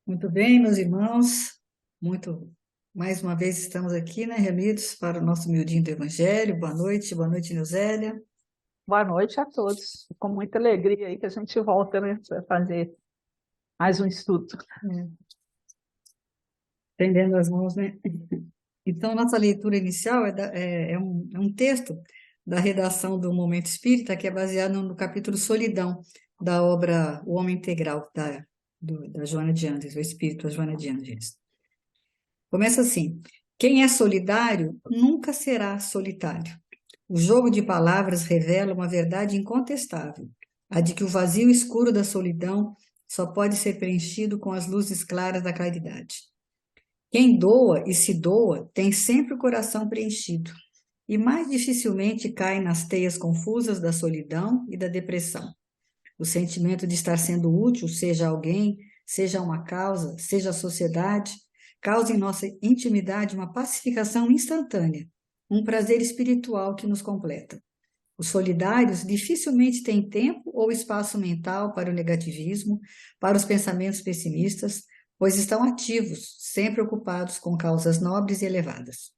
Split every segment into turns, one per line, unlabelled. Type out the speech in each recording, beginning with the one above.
Muito bem, meus irmãos, mais uma vez estamos aqui, né, reunidos para o nosso miudinho do Evangelho. Boa noite, Neusélia.
Boa noite a todos. Com muita alegria aí que a gente volta, né, para fazer mais um estudo.
É, Estendendo as mãos, né? Então, nossa leitura inicial é um texto da redação do Momento Espírita, que é baseado no capítulo Solidão, da obra O Homem Integral, da Joana de Ângeles, o Espírito da Joana de Ângeles. Começa assim: quem é solidário nunca será solitário. O jogo de palavras revela uma verdade incontestável, a de que o vazio escuro da solidão só pode ser preenchido com as luzes claras da caridade. Quem doa e se doa tem sempre o coração preenchido e mais dificilmente cai nas teias confusas da solidão e da depressão. O sentimento de estar sendo útil, seja a alguém, seja a uma causa, seja a sociedade, causa em nossa intimidade uma pacificação instantânea, um prazer espiritual que nos completa. Os solidários dificilmente têm tempo ou espaço mental para o negativismo, para os pensamentos pessimistas, pois estão ativos, sempre ocupados com causas nobres e elevadas.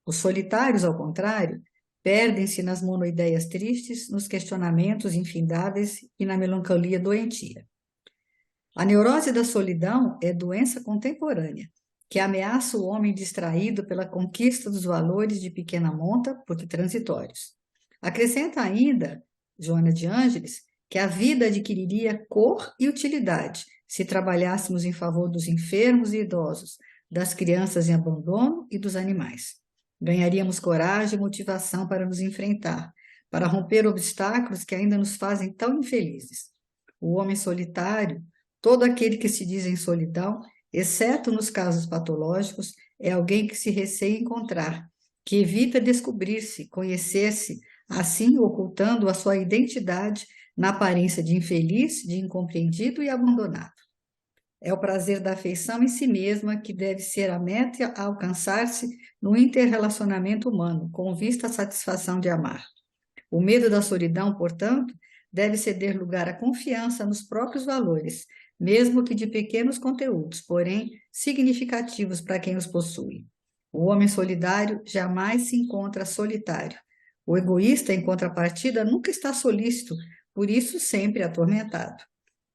Os solitários, ao contrário, perdem-se nas monoideias tristes, nos questionamentos infindáveis e na melancolia doentia. A neurose da solidão é doença contemporânea, que ameaça o homem distraído pela conquista dos valores de pequena monta, porque transitórios. Acrescenta ainda, Joana de Ângeles, que a vida adquiriria cor e utilidade se trabalhássemos em favor dos enfermos e idosos, das crianças em abandono e dos animais. Ganharíamos coragem e motivação para nos enfrentar, para romper obstáculos que ainda nos fazem tão infelizes. O homem solitário, todo aquele que se diz em solidão, exceto nos casos patológicos, é alguém que se receia encontrar, que evita descobrir-se, conhecer-se, assim ocultando a sua identidade na aparência de infeliz, de incompreendido e abandonado. É o prazer da afeição em si mesma que deve ser a meta a alcançar-se no interrelacionamento humano, com vista à satisfação de amar. O medo da solidão, portanto, deve ceder lugar à confiança nos próprios valores, mesmo que de pequenos conteúdos, porém significativos para quem os possui. O homem solidário jamais se encontra solitário. O egoísta, em contrapartida, nunca está solícito, por isso sempre atormentado.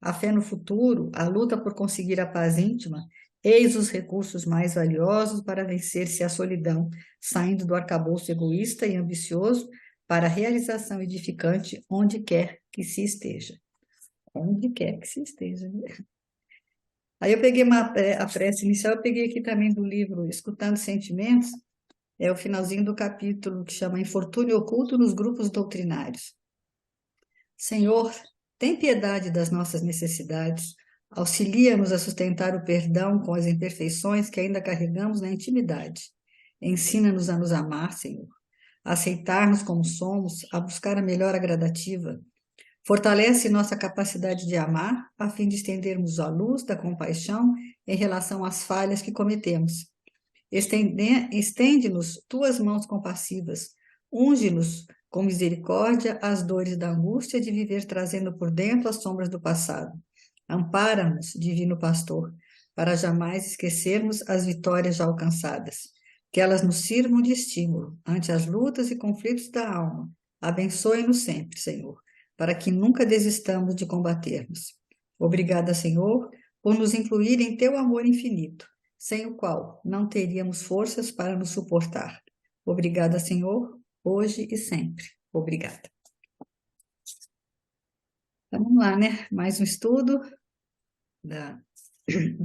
A fé no futuro, a luta por conseguir a paz íntima, eis os recursos mais valiosos para vencer-se a solidão, saindo do arcabouço egoísta e ambicioso para a realização edificante onde quer que se esteja. Onde quer que se esteja. Aí eu peguei a prece inicial, eu peguei aqui também do livro Escutando Sentimentos, é o finalzinho do capítulo que chama Infortúnio Oculto nos Grupos Doutrinários. Senhor, tem piedade das nossas necessidades, auxilia-nos a sustentar o perdão com as imperfeições que ainda carregamos na intimidade. Ensina-nos a nos amar, Senhor, a aceitar-nos como somos, a buscar a melhora gradativa. Fortalece nossa capacidade de amar, a fim de estendermos a luz da compaixão em relação às falhas que cometemos. Estende-nos tuas mãos compassivas, unge-nos com misericórdia as dores da angústia de viver trazendo por dentro as sombras do passado. Ampara-nos, divino pastor, para jamais esquecermos as vitórias já alcançadas. Que elas nos sirvam de estímulo ante as lutas e conflitos da alma. Abençoe-nos sempre, Senhor, para que nunca desistamos de combatermos. Obrigada, Senhor, por nos incluir em teu amor infinito, sem o qual não teríamos forças para nos suportar. Obrigada, Senhor, hoje e sempre. Obrigada. Então, vamos lá, né? Mais um estudo,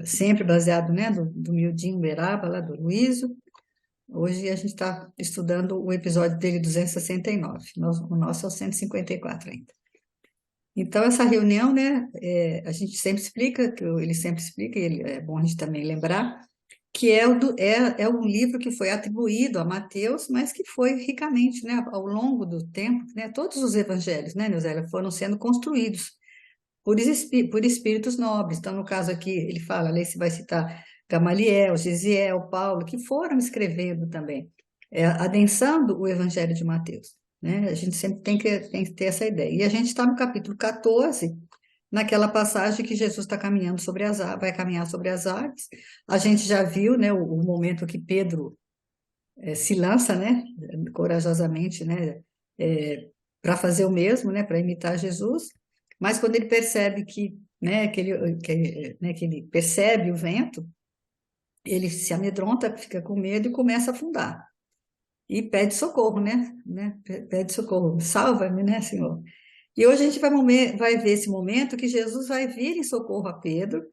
sempre baseado, né, do miudinho Uberaba, lá do Luísio. Hoje a gente está estudando o episódio dele 269. O nosso é o 154 ainda. Então, essa reunião, né, a gente sempre explica, ele sempre explica, e é bom a gente também lembrar, que é um livro que foi atribuído a Mateus, mas que foi ricamente, né, ao longo do tempo, né, todos os evangelhos, né, Neusélia, foram sendo construídos por espíritos nobres. Então, no caso aqui, ele fala, ali se vai citar Gamaliel, Gisiel, Paulo, que foram escrevendo também, adensando o evangelho de Mateus. Né? A gente sempre tem que ter essa ideia. E a gente está no capítulo 14, naquela passagem que Jesus está caminhando sobre as águas, vai caminhar sobre as águas. A gente já viu, né, o momento que Pedro se lança, né, corajosamente, né, para fazer o mesmo, né, para imitar Jesus. Mas quando ele percebe né, que ele percebe o vento, ele se amedronta, fica com medo e começa a afundar. E pede socorro, né? Pede socorro. Salva-me, né, Senhor? E hoje a gente vai ver esse momento que Jesus vai vir em socorro a Pedro,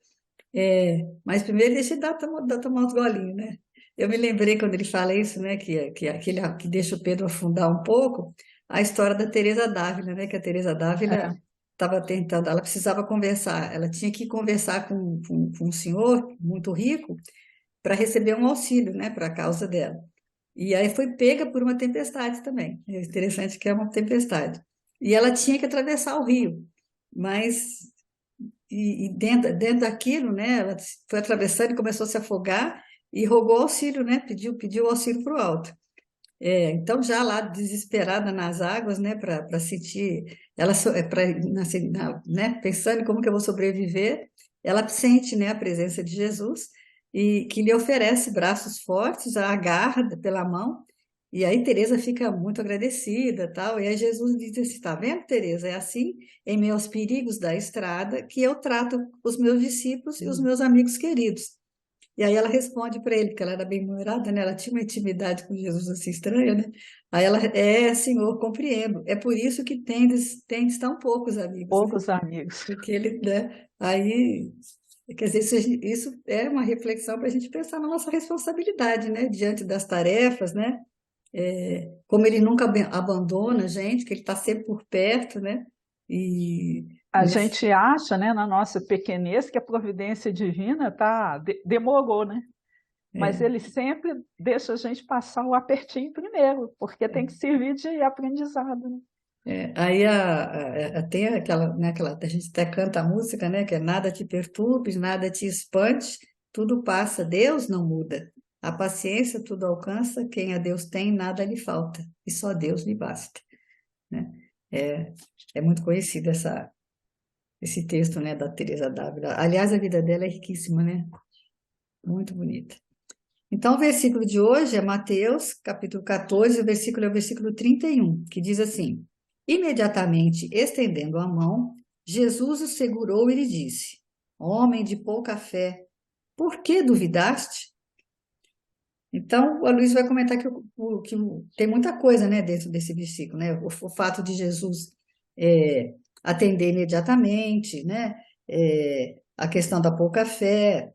mas primeiro deixa ele dar tomar uns golinhos, né? Eu me lembrei quando ele fala isso, né, que aquele que deixa o Pedro afundar um pouco, a história da Teresa d'Ávila, né, que a Teresa d'Ávila
É,
estava tentando, ela precisava conversar, ela tinha que conversar com um senhor muito rico para receber um auxílio, né, para a causa dela. E aí foi pega por uma tempestade também. É interessante que é uma tempestade. E ela tinha que atravessar o rio, mas e dentro daquilo, né, ela foi atravessando e começou a se afogar e rogou auxílio, né, pediu auxílio para o alto. Então já lá desesperada nas águas, né, para sentir, né, pensando em como que eu vou sobreviver, ela sente, né, a presença de Jesus e que lhe oferece braços fortes, a agarra pela mão. E aí Teresa fica muito agradecida, tal. E aí Jesus diz assim: "Tá vendo, Teresa? É assim, em meio aos perigos da estrada, que eu trato os meus discípulos e os meus amigos queridos." E aí ela responde para ele, porque ela era bem-humorada, né? Ela tinha uma intimidade com Jesus assim estranha, né? Aí ela, Senhor, compreendo. É por isso que tendes tão poucos amigos, né?
poucos amigos.
Porque ele, né? Aí, quer dizer, isso é uma reflexão para a gente pensar na nossa responsabilidade, né? Diante das tarefas, né? Como ele nunca abandona a gente, que ele está sempre por perto, né? E
A gente acha, né, na nossa pequenez, que a providência divina demorou, né? Mas
é,
ele sempre deixa a gente passar o apertinho primeiro, porque tem que servir de aprendizado, né?
Aí tem aquela, né, a gente até canta a música, né, que é nada te perturbe, nada te espante, tudo passa, Deus não muda. A paciência tudo alcança, quem a Deus tem, nada lhe falta, e só Deus lhe basta, né? É, é muito conhecido esse texto, né, da Teresa d'Ávila. Aliás, a vida dela é riquíssima, né? Muito bonita. Então, o versículo de hoje é Mateus, capítulo 14, o versículo é o versículo 31, que diz assim: Imediatamente estendendo a mão, Jesus o segurou e lhe disse: Homem de pouca fé, por que duvidaste? Então, a Luiz vai comentar que tem muita coisa, né, dentro desse versículo, né? O fato de Jesus atender imediatamente, né? A questão da pouca fé.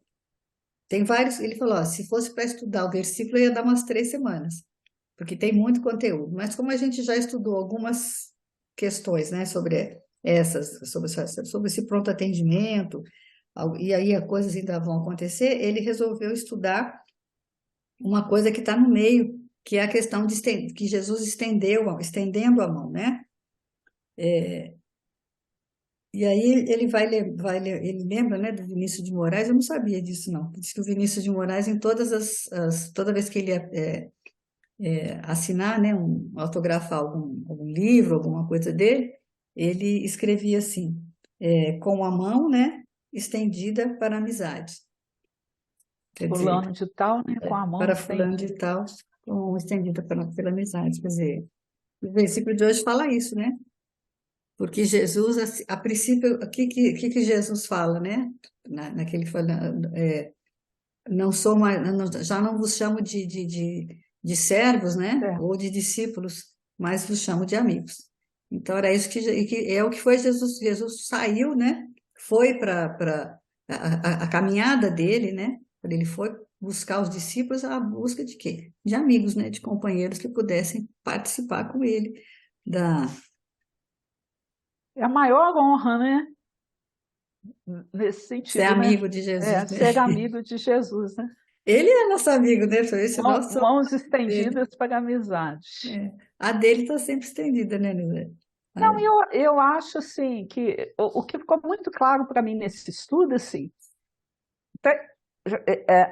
Tem vários, ele falou, ó, se fosse para estudar o versículo, ia dar umas 3 semanas, porque tem muito conteúdo. Mas como a gente já estudou algumas questões, né, sobre esse pronto atendimento, e aí as coisas ainda vão acontecer, ele resolveu estudar uma coisa que está no meio, que é a questão que Jesus estendendo a mão, né? E aí ele ele lembra, né, do Vinícius de Moraes, eu não sabia disso, não. Diz que o Vinícius de Moraes, em toda vez que ele ia assinar, né, autografar algum livro, alguma coisa dele, ele escrevia assim, com a mão, né, estendida para a amizade. Quer
Fulano
dizer,
de tal, né, com a mão
para fulano de
estendida.
tal, com a mão estendida pela amizade. Quer dizer, o versículo de hoje fala isso, né? Porque Jesus, a princípio, o que Jesus fala, né? Naquele falando, não sou mais, já não vos chamo de servos, né?
É.
Ou de discípulos, mas vos chamo de amigos. Então era isso que é o que foi Jesus. Jesus saiu, né? Foi para a caminhada dele, né? Quando ele foi buscar os discípulos, a busca de quê? De amigos, né? De companheiros que pudessem participar com ele da
É a maior honra, né? Nesse
ser
sentido, né?
amigo de Jesus, né?
Ser amigo de Jesus, né?
Ele é nosso amigo, né? Foi esse nosso
Mãos
dele.
estendidas para a amizade.
A dele está sempre estendida, né, Nilé?
Não, eu acho assim que o que ficou muito claro para mim nesse estudo, assim,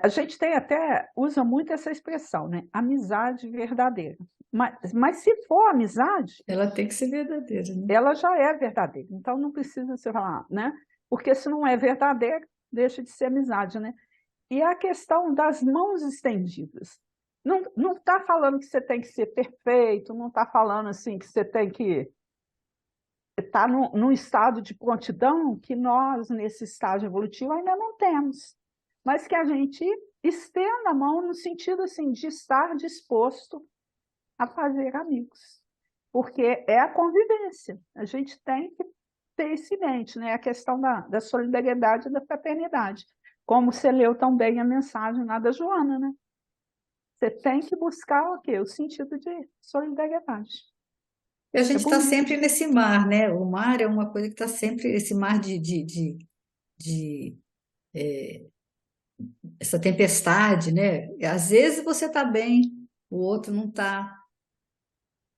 a gente tem até, usa muito essa expressão, né? Amizade verdadeira. Mas se for amizade,
Ela tem que ser verdadeira, né?
ela já é verdadeira. Então não precisa se falar, né? Porque se não é verdadeira, deixa de ser amizade, né? E a questão das mãos estendidas. Não está falando que você tem que ser perfeito, não está falando assim que você tem que estar num estado de prontidão que nós, nesse estágio evolutivo, ainda não temos. Mas que a gente estenda a mão no sentido assim, de estar disposto a fazer amigos. Porque é a convivência. A gente tem que ter isso em mente, né? A questão da solidariedade e da fraternidade. Como você leu tão bem a mensagem lá da Joana, né? Você tem que buscar o quê? O sentido de solidariedade.
E a
É
gente está
bonito.
sempre nesse mar, né? O mar é uma coisa que está sempre, esse mar de essa tempestade, né? E às vezes você está bem, o outro não está.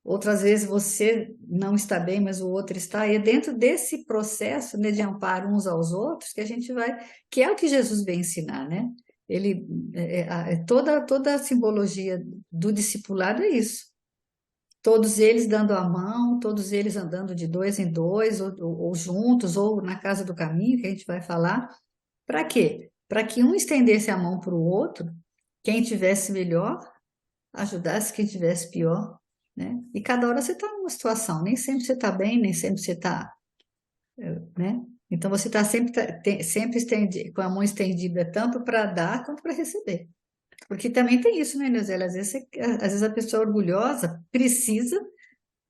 Outras vezes você não está bem, mas o outro está. E é dentro desse processo, né, de amparo uns aos outros que a gente vai, que é o que Jesus vem ensinar, né? Ele, toda a simbologia do discipulado é isso. Todos eles dando a mão, todos eles andando de dois em dois, ou juntos, ou na casa do caminho, que a gente vai falar. Para quê? Para que um estendesse a mão para o outro, quem tivesse melhor ajudasse quem tivesse pior, né? E cada hora você está numa situação, nem sempre você está bem, nem sempre você está, né? Então você está sempre, sempre com a mão estendida tanto para dar quanto para receber. Porque também tem isso, né, Neuzélia? Às vezes a pessoa orgulhosa precisa,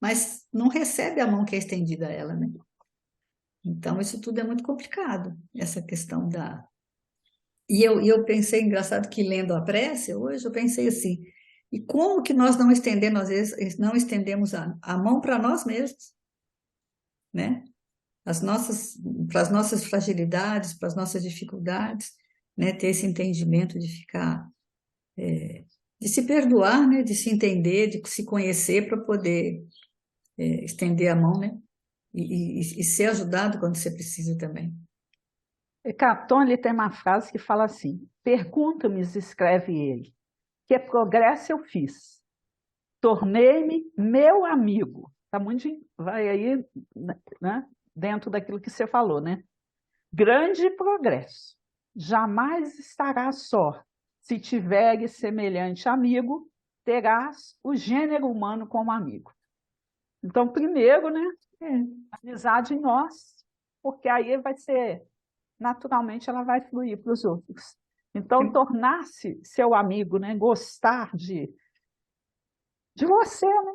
mas não recebe a mão que é estendida a ela, né? Então isso tudo é muito complicado, essa questão da... E eu pensei, engraçado que lendo a prece, hoje eu pensei assim, e como que nós não estendemos, às vezes, não estendemos a mão para nós mesmos, né? Para as nossas fragilidades, para as nossas dificuldades, né? Ter esse entendimento de ficar, de se perdoar, né? De se entender, de se conhecer para poder estender a mão, né? E ser ajudado quando você precisa também.
E Catón, ele tem uma frase que fala assim: pergunta-me, escreve ele, que progresso eu fiz? Tornei-me meu amigo. Tá muito, vai aí, né, dentro daquilo que você falou, né? Grande progresso. Jamais estarás só. Se tiveres semelhante amigo, terás o gênero humano como amigo. Então, primeiro, né, amizade em nós, porque aí vai ser, naturalmente, ela vai fluir para os outros. Então, tornar-se seu amigo, né, gostar de você, né?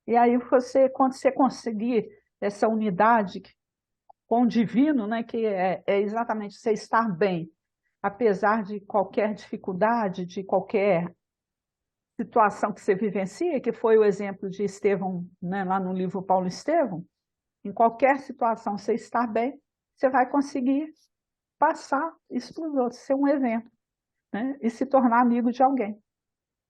E aí você, quando você conseguir essa unidade com o divino, né, que é exatamente você estar bem, apesar de qualquer dificuldade, de qualquer situação que você vivencia, que foi o exemplo de Estevão, né, lá no livro Paulo Estevão, em qualquer situação você estar bem, você vai conseguir passar isso para os outros, ser um evento, né, e se tornar amigo de alguém.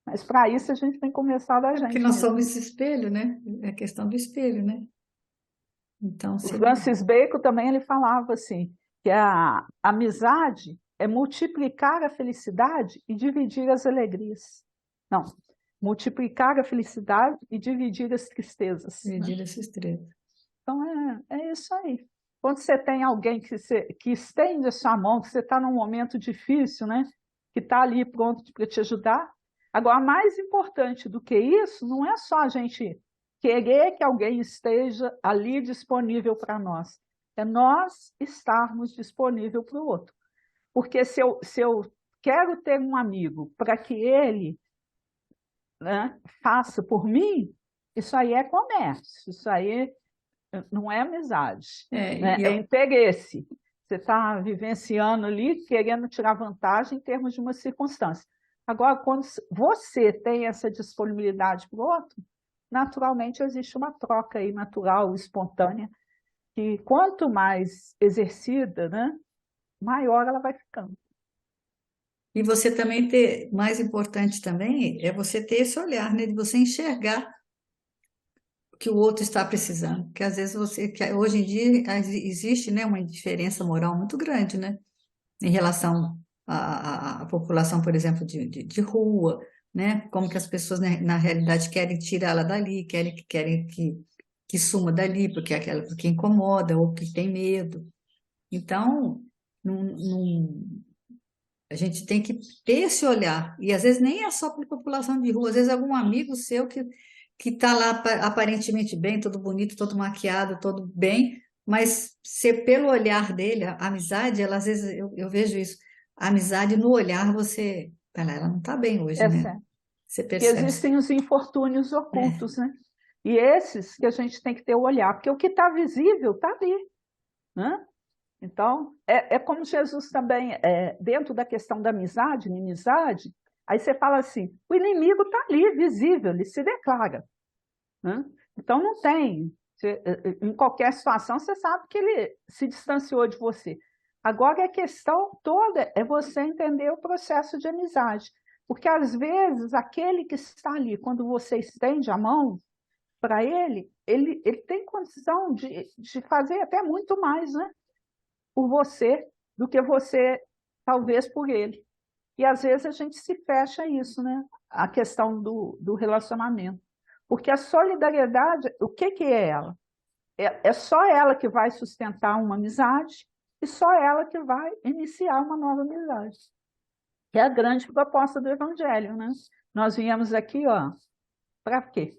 Mas para isso a gente tem que começar da
Porque
gente
nós
mesmo.
somos esse espelho, né? É a questão do espelho, né? Então,
O
se
Francis Bacon também ele falava assim, que a amizade é multiplicar a felicidade e dividir as alegrias. Não, multiplicar a felicidade e dividir as tristezas, né?
medir essa estrela.
Então é isso aí. Quando você tem alguém que estende a sua mão, que você está num momento difícil, né? Que está ali pronto para te ajudar. Agora, mais importante do que isso, não é só a gente querer que alguém esteja ali disponível para nós. É nós estarmos disponível para o outro. Porque se eu quero ter um amigo para que ele, né, faça por mim, isso aí é comércio, isso aí não é amizade, né?
E
É
eu,
interesse. Você está vivenciando ali, querendo tirar vantagem em termos de uma circunstância. Agora, quando você tem essa disponibilidade para o outro, naturalmente existe uma troca aí natural, espontânea, que quanto mais exercida, né, maior ela vai ficando.
e você também ter, mais importante também, é você ter esse olhar, né? De você enxergar o que o outro está precisando. Porque às vezes hoje em dia existe, né, uma diferença moral muito grande, né? Em relação a população, por exemplo, de rua, né? Como que as pessoas, né, na realidade, querem tirá-la dali, querem que suma dali, porque incomoda ou que tem medo. Então, a gente tem que ter esse olhar. E às vezes nem é só para a população de rua, às vezes algum amigo seu que está lá aparentemente bem, todo bonito, todo maquiado, todo bem, mas ser pelo olhar dele, a amizade, ela, às vezes eu vejo isso, a amizade no olhar você, pera, ela não está bem hoje,
É
né?
certo.
Você
Que
percebe.
existem os infortúnios
É,
ocultos, né? E esses que a gente tem que ter o olhar, porque o que está visível está ali, né? Então, é como Jesus também, dentro da questão da amizade, inimizade, aí você fala assim, o inimigo está ali, visível, ele se declara, né? Então, não tem. Em qualquer situação, você sabe que ele se distanciou de você. Agora, a questão toda é você entender o processo de amizade. Porque, às vezes, aquele que está ali, quando você estende a mão para ele tem condição de fazer até muito mais, né, por você do que você, talvez, por ele. E, às vezes, a gente se fecha a isso, né? A questão do relacionamento. Porque a solidariedade, o que é ela? É só ela que vai sustentar uma amizade e só ela que vai iniciar uma nova amizade. Que é a grande proposta do Evangelho, né? Nós viemos aqui, ó, para quê?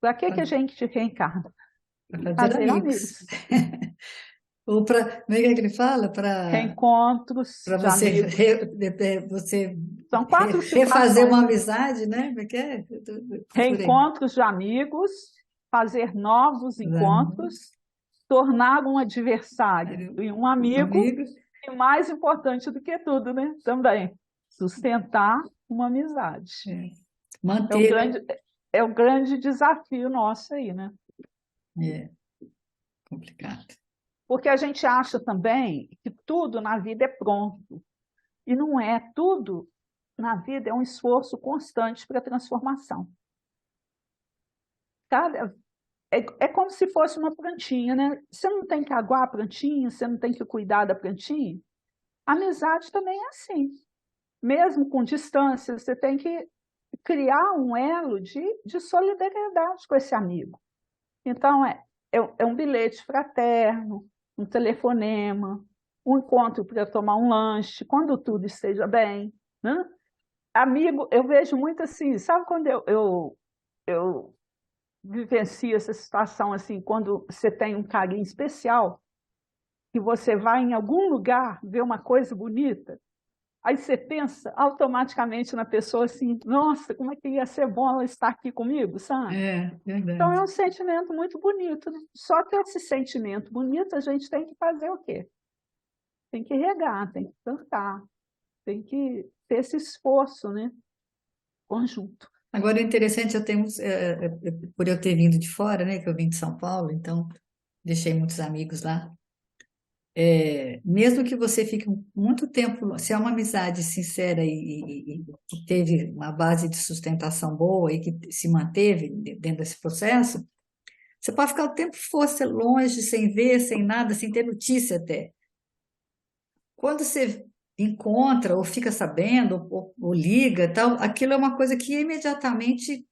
Para que a gente reencarna?
para fazer
Fazer
amigos.
amigos.
Ou para, como é que ele fala?
Reencontros
Para
de
você,
amigos.
você
São quatro
refazer uma
situações, né?
amizade, né? Como é que é? Por aí.
Reencontros de amigos, fazer novos encontros, tornar um adversário e um amigo,
Amigos.
e mais importante do que tudo, né? Também, sustentar uma amizade.
É.
É o
Manter, né?
grande, é o grande desafio nosso aí, né?
É complicado.
Porque a gente acha também que tudo na vida é pronto. E não é. Tudo na vida é um esforço constante para a transformação. Cada, é como se fosse uma plantinha, né? Você não tem que aguar a plantinha, você não tem que cuidar da plantinha. A amizade também é assim. Mesmo com distância, você tem que criar um elo de solidariedade com esse amigo. Então, é um bilhete fraterno, um telefonema, um encontro para tomar um lanche, quando tudo esteja bem, né? Amigo, eu vejo muito assim, sabe quando eu vivencio essa situação assim, quando você tem um carinho especial, que você vai em algum lugar ver uma coisa bonita, aí você pensa automaticamente na pessoa assim, nossa, como é que ia ser bom ela estar aqui comigo, sabe?
É,
Então é
verdade.
um sentimento muito bonito, né? Só que esse sentimento bonito a gente tem que fazer o quê? Tem que regar, tem que plantar, tem que ter esse esforço, né? Conjunto.
Agora, o interessante, por eu ter vindo de fora, né? Que eu vim de São Paulo, então deixei muitos amigos lá. Mesmo que você fique muito tempo, se é uma amizade sincera e que teve uma base de sustentação boa e que se manteve dentro desse processo, você pode ficar o tempo que fosse longe, sem ver, sem nada, sem ter notícia até. Quando você encontra ou fica sabendo ou liga, tal, aquilo é uma coisa que imediatamente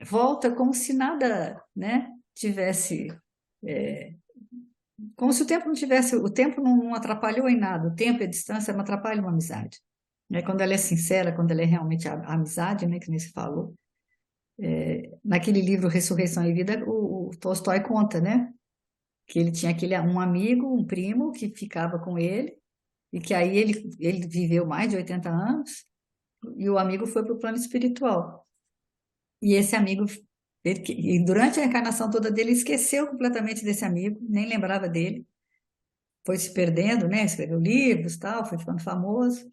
volta como se nada, né, tivesse, é, como se o tempo não tivesse, o tempo não atrapalhou em nada, o tempo e a distância não atrapalham uma amizade. Né? Quando ela é sincera, quando ela é realmente a amizade, né, que nem se falou. Naquele livro Ressurreição e Vida, o Tolstói conta, né, que ele tinha um amigo, um primo, que ficava com ele, e que aí ele viveu mais de 80 anos, e o amigo foi para o plano espiritual. E esse amigo, e durante a encarnação toda dele, esqueceu completamente desse amigo, nem lembrava dele, foi se perdendo, né? Escreveu livros, tal, foi ficando famoso.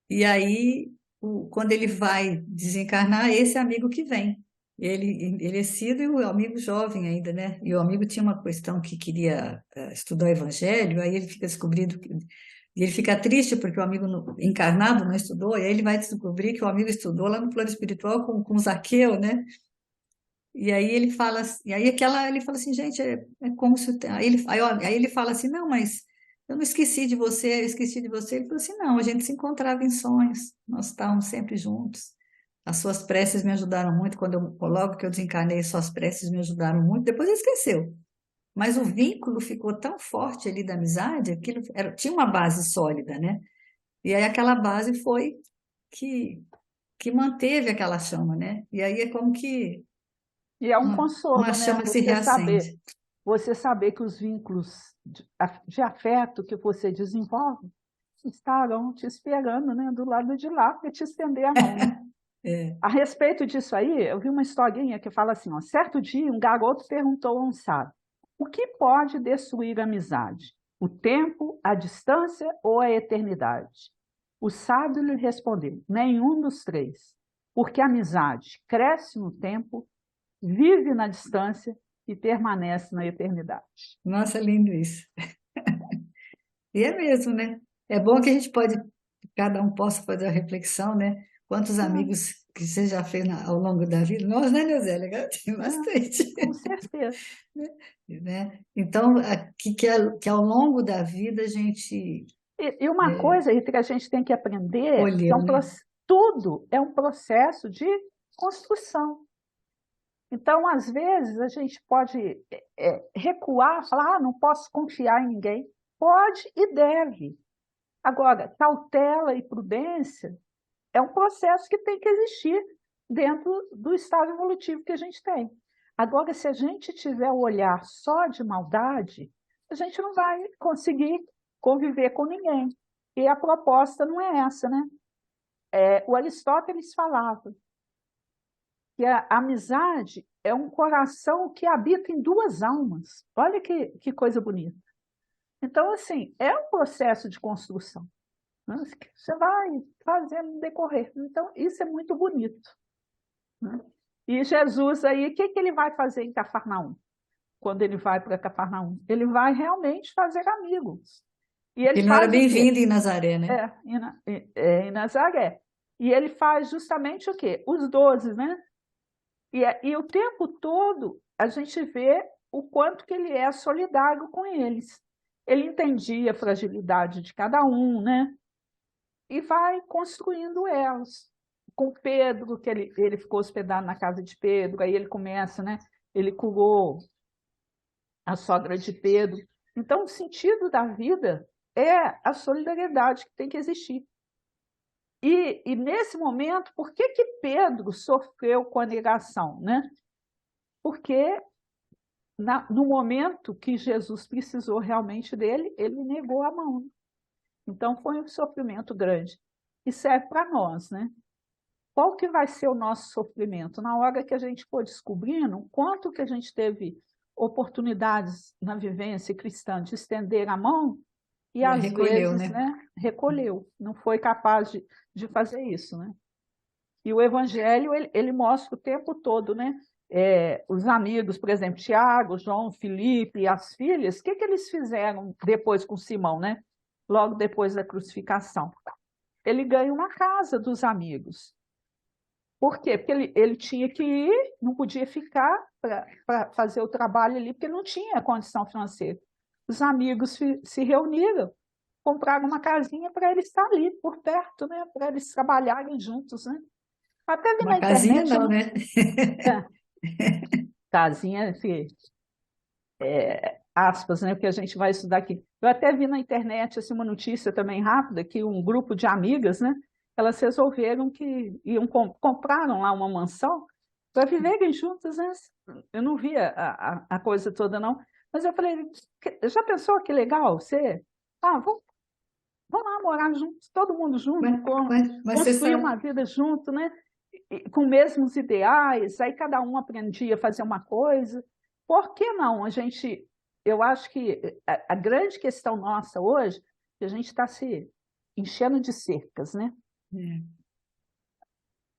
E aí, quando ele vai desencarnar, é esse amigo que vem. Ele envelhecido e o amigo jovem ainda, né? E o amigo tinha uma questão que queria estudar o evangelho, aí ele fica descobrindo e ele fica triste porque o amigo encarnado não estudou, e aí ele vai descobrir que o amigo estudou lá no plano espiritual com Zaqueu, né? E aí ele fala, e aí ele fala assim, gente, é como se aí ele fala assim, não, mas eu não esqueci de você, eu esqueci de você. Ele falou assim, não, a gente se encontrava em sonhos, nós estávamos sempre juntos. As suas preces me ajudaram muito, logo que eu desencarnei, suas preces me ajudaram muito. Depois ele esqueceu. Mas o vínculo ficou tão forte ali da amizade, tinha uma base sólida, né? E aí aquela base foi que, que manteve aquela chama, né? E aí é como que
E é um
uma
consolo, né?
chama se reacende.
Você saber que os vínculos de afeto que você desenvolve estarão te esperando, né? Do lado de lá para te estender a mão, né?
É.
A respeito disso aí, eu vi uma historinha que fala assim, ó, certo dia um garoto perguntou a um sábio, o que pode destruir a amizade? O tempo, a distância ou a eternidade? O sábio lhe respondeu, nenhum dos três, porque a amizade cresce no tempo, vive na distância e permanece na eternidade.
Nossa, lindo isso. E é mesmo, né? É bom que a gente cada um possa fazer a reflexão, né? Quantos
Ah,
amigos que você já fez ao longo da vida? Nós, né, Neuzélia? Tem
ah,
bastante.
com certeza.
Né? Então, que ao longo da vida a gente
E uma coisa, Rita, que a gente tem que aprender, que
colheu, né?
tudo é um processo de construção. Então, às vezes, a gente pode recuar, falar, não posso confiar em ninguém. Pode e deve. Agora, cautela e prudência é um processo que tem que existir dentro do estado evolutivo que a gente tem. Agora, se a gente tiver o olhar só de maldade, a gente não vai conseguir conviver com ninguém. E a proposta não é essa, né? O Aristóteles falava que a amizade é um coração que habita em duas almas. Olha que coisa bonita. Então, assim, é um processo de construção, né? Você vai fazendo decorrer. Então, isso é muito bonito, né? E Jesus aí, o que ele vai fazer em Cafarnaum? Quando ele vai para Cafarnaum? Ele vai realmente fazer amigos. E ele
Ele não era
faz o quê?
bem-vindo em Nazaré, né?
Em Nazaré. E ele faz justamente o quê? Os 12, né? E o tempo todo a gente vê o quanto que ele é solidário com eles. Ele entendia a fragilidade de cada um, né? E vai construindo elas. Com Pedro, que ele ficou hospedado na casa de Pedro, aí ele começa, né? Ele curou a sogra de Pedro. Então, o sentido da vida é a solidariedade que tem que existir. E nesse momento, por que Pedro sofreu com a negação, né? Porque no momento que Jesus precisou realmente dele, ele negou a mão. Então foi um sofrimento grande. E serve para nós, né? Qual que vai ser o nosso sofrimento? Na hora que a gente for descobrindo o quanto que a gente teve oportunidades na vivência cristã de estender a mão e
E a
às
recolheu,
vezes,
né?
né, recolheu, não foi capaz de fazer isso, né? E o Evangelho, ele mostra o tempo todo, né? Os amigos, por exemplo, Tiago, João, Filipe e as filhas, o que eles fizeram depois com Simão, né? Logo depois da crucificação. Ele ganha uma casa dos amigos. Por quê? Porque ele tinha que ir, não podia ficar para fazer o trabalho ali, porque não tinha condição financeira. Os amigos se reuniram, compraram uma casinha para ele estar ali, por perto, né? Para eles trabalharem juntos, né? Até vi na
Uma casinha
internet,
não, né?
é, casinha, assim, aspas, né? Porque a gente vai estudar aqui. Eu até vi na internet assim, uma notícia também rápida que um grupo de amigas, né? Elas resolveram que iam compraram lá uma mansão para viverem juntas, né? Eu não via a coisa toda, não. Mas eu falei, já pensou que legal? Vamos lá morar juntos, todo mundo junto,
Mas você
construir
sabe,
uma vida junto, né? Com mesmos ideais, aí cada um aprendia a fazer uma coisa. Por que não? Eu acho que a grande questão nossa hoje, é que a gente está se enchendo de cercas, né?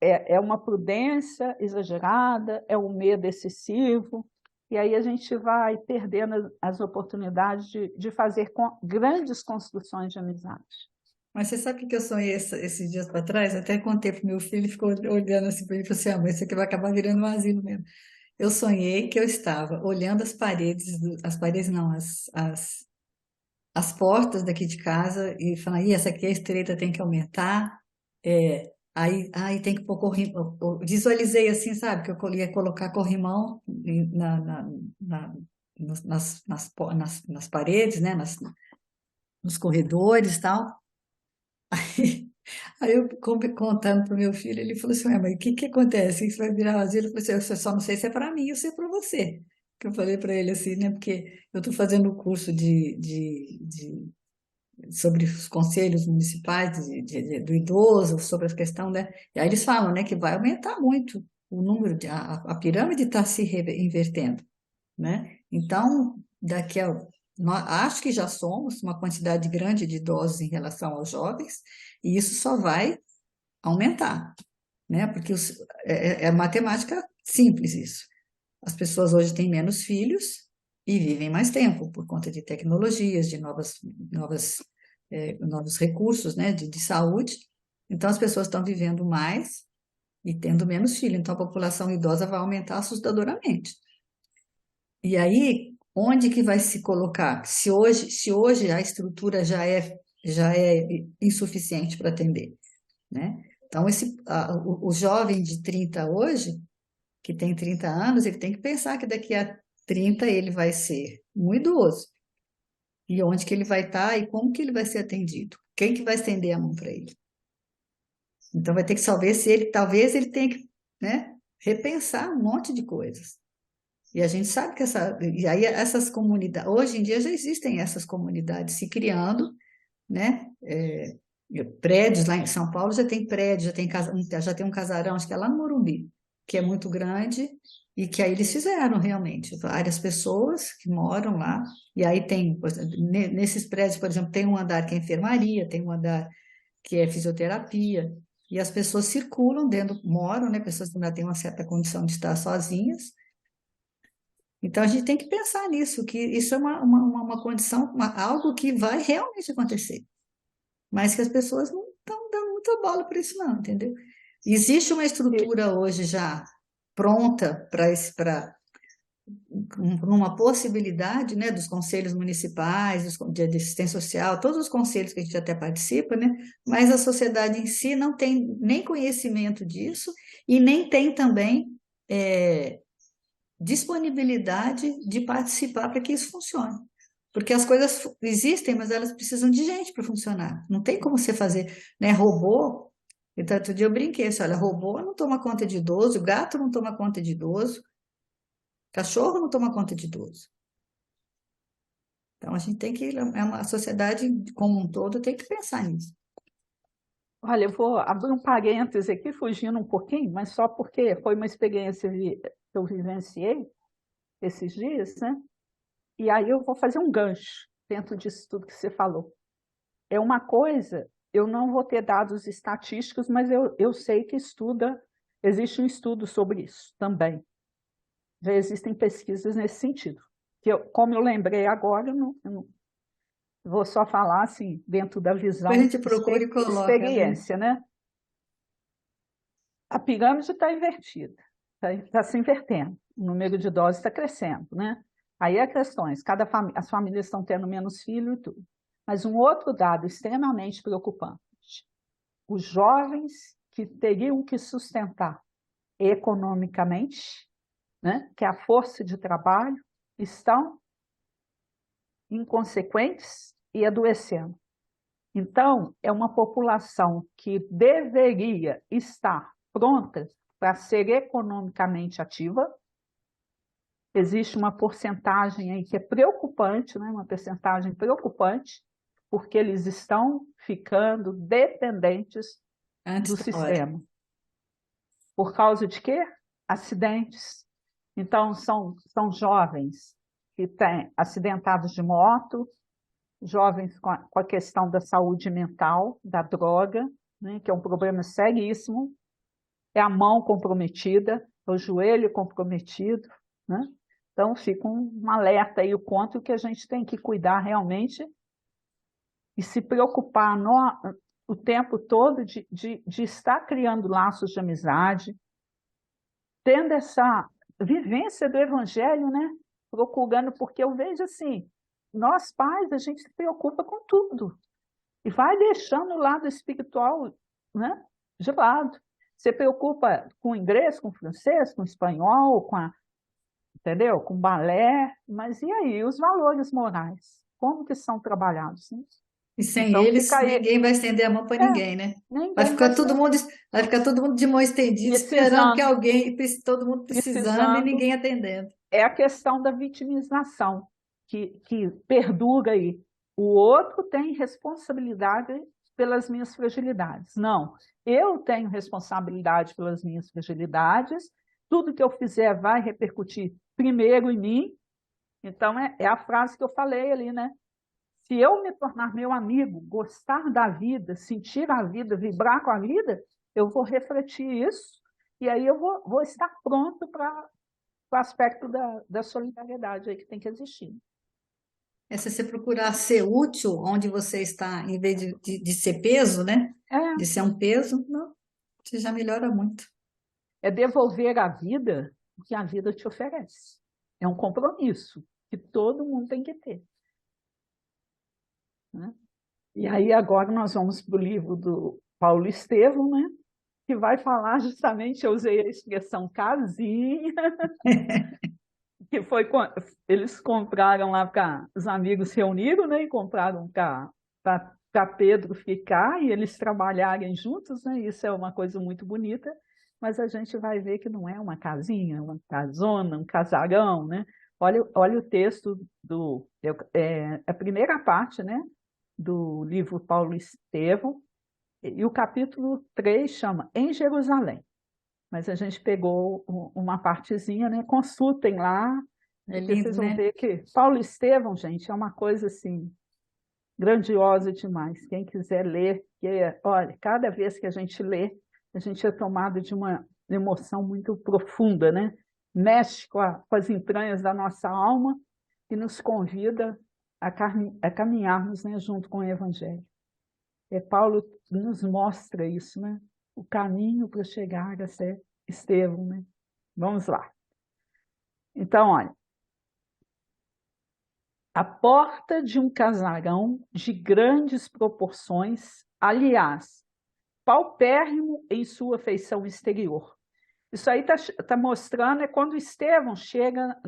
é,
É uma prudência exagerada, é um medo excessivo, e aí a gente vai perdendo as oportunidades de fazer grandes construções de amizade.
mas você sabe o que eu sonhei esses dias para trás? Até contei para meu filho, ele ficou olhando assim para mim e falou assim: ah, mas isso aqui vai acabar virando um asilo mesmo. Eu sonhei que eu estava olhando as paredes, as paredes não, as portas daqui de casa e falar, "Ih, essa aqui é estreita, tem que aumentar. Aí tem que pôr corrimão. Eu visualizei assim, sabe, que eu ia colocar corrimão na- nas paredes, né, nos corredores e tal. Aí eu contando para o meu filho, ele falou assim, mas o que que acontece? Isso vai virar vazio? Ele falou assim, eu só não sei se é para mim ou se é para você. Que eu falei para ele assim, né, porque eu estou fazendo o curso sobre os conselhos municipais do idoso, sobre a questão, né? E aí eles falam, né, que vai aumentar muito o número a pirâmide está se invertendo, né? Então, acho que já somos uma quantidade grande de idosos em relação aos jovens, e isso só vai aumentar, né? Porque é matemática simples isso. As pessoas hoje têm menos filhos e vivem mais tempo por conta de tecnologias, de novos recursos, né, de saúde. Então, as pessoas estão vivendo mais e tendo menos filhos. Então, a população idosa vai aumentar assustadoramente. E aí, onde que vai se colocar? Se hoje a estrutura já é insuficiente para atender, né? Então, o jovem de 30 hoje, que tem 30 anos, ele tem que pensar que daqui a 30 ele vai ser um idoso. E onde que ele vai estar e como que ele vai ser atendido? Quem que vai estender a mão para ele? Então vai ter que saber se talvez ele tenha que, né, repensar um monte de coisas. E a gente sabe que e aí essas comunidades, hoje em dia já existem essas comunidades se criando, né? Prédios lá em São Paulo já tem prédio, já tem um casarão, acho que é lá no Morumbi, que é muito grande e que aí eles fizeram realmente várias pessoas que moram lá. E aí tem, por exemplo, nesses prédios, por exemplo, tem um andar que é enfermaria, tem um andar que é fisioterapia, e as pessoas circulam dentro, moram, né? Pessoas que ainda têm uma certa condição de estar sozinhas. Então a gente tem que pensar nisso, que isso é uma condição, algo que vai realmente acontecer, mas que as pessoas não estão dando muita bola para isso, não, entendeu? Existe uma
E,
estrutura hoje já pronta para uma possibilidade, né, dos conselhos municipais, de assistência social, todos os conselhos que a gente até participa, né, mas a sociedade em si não tem nem conhecimento disso e nem tem também disponibilidade de participar para que isso funcione. Porque as coisas existem, mas elas precisam de gente para funcionar. Não tem como você fazer, né, robô. Então, outro dia eu brinquei assim, olha, robô não toma conta de idoso, gato não toma conta de idoso, cachorro não toma conta de idoso. Então, a gente tem que, a sociedade como um todo tem que pensar nisso.
olha, eu vou abrir um parêntese aqui, fugindo um pouquinho, mas só porque foi uma experiência que eu vivenciei esses dias, né? E aí eu vou fazer um gancho dentro disso tudo que você falou. É uma coisa, eu não vou ter dados estatísticos, mas eu sei que existe um estudo sobre isso também. Já existem pesquisas nesse sentido. Como eu lembrei agora, eu não vou só falar assim, dentro da
Depois a
visão
gente procura e coloca, né?
experiência, né? A pirâmide está invertida, está se invertendo, o número de idosos está crescendo, né? Aí é questões, as famílias estão tendo menos filhos e tudo. Mas um outro dado extremamente preocupante, os jovens que teriam que sustentar economicamente, né, que é a força de trabalho, estão inconsequentes e adoecendo. Então, é uma população que deveria estar pronta para ser economicamente ativa. Existe uma porcentagem aí que é preocupante, né? Uma porcentagem preocupante, porque eles estão ficando dependentes
Antes
do
da hora.
sistema. Por causa de quê? Acidentes. Então, são jovens que têm acidentados de moto, jovens com a questão da saúde mental, da droga, né, que é um problema seríssimo, é a mão comprometida, é o joelho comprometido, né? Então fica um alerta aí o quanto que a gente tem que cuidar realmente e se preocupar o tempo todo de estar criando laços de amizade, tendo essa vivência do evangelho, né? Procurando, porque eu vejo assim, nós pais, a gente se preocupa com tudo. E vai deixando o lado espiritual, né, de lado. Você preocupa com o inglês, com o francês, com o espanhol, entendeu? Com balé, mas e aí, os valores morais? Como que são trabalhados, né?
E sem
Então
eles,
fica aí,
ninguém vai estender a mão para ninguém, né? Vai
ninguém vai
ficar todo
ser
mundo, vai ficar todo mundo de mão estendida, esperando que
precisando,
alguém, todo mundo precisando e
precisando,
ninguém atendendo.
é a questão da vitimização, que perdura aí. O outro tem responsabilidade pelas minhas fragilidades. Não, eu tenho responsabilidade pelas minhas fragilidades, tudo que eu fizer vai repercutir primeiro em mim. Então, é a frase que eu falei ali, né? Se eu me tornar meu amigo, gostar da vida, sentir a vida, vibrar com a vida, eu vou refletir isso e aí eu vou estar pronto para o aspecto da solidariedade aí que tem que existir.
É se você procurar ser útil onde você está, em vez de ser peso, né? De
É,
ser um peso, não, você já melhora muito.
é devolver à vida o que a vida te oferece. É um compromisso que todo mundo tem que ter, né? E aí agora nós vamos para o livro do Paulo Estevam, né? Que vai falar justamente, eu usei a expressão casinha, que foi eles compraram lá para os amigos se reuniram, né? E compraram para Pedro ficar e eles trabalharem juntos, né? Isso é uma coisa muito bonita, mas a gente vai ver que não é uma casinha, uma casona, um casarão, né? Olha o texto a primeira parte, né? Do livro Paulo Estevão, e o capítulo 3 chama Em Jerusalém. Mas a gente pegou uma partezinha, né? Consultem lá,
É
porque
lindo,
vocês vão
né?
ver que Paulo Estevão, gente, é uma coisa assim grandiosa demais. Quem quiser ler, olha, cada vez que a gente lê, a gente é tomado de uma emoção muito profunda, né? Mexe com as entranhas da nossa alma e nos convida a caminharmos, né, junto com o Evangelho. Paulo nos mostra isso, né? O caminho para chegar a ser Estevão, né? Vamos lá. Então, olha, a porta de um casarão de grandes proporções, aliás, paupérrimo em sua feição exterior. Isso aí tá mostrando quando Estevão chega,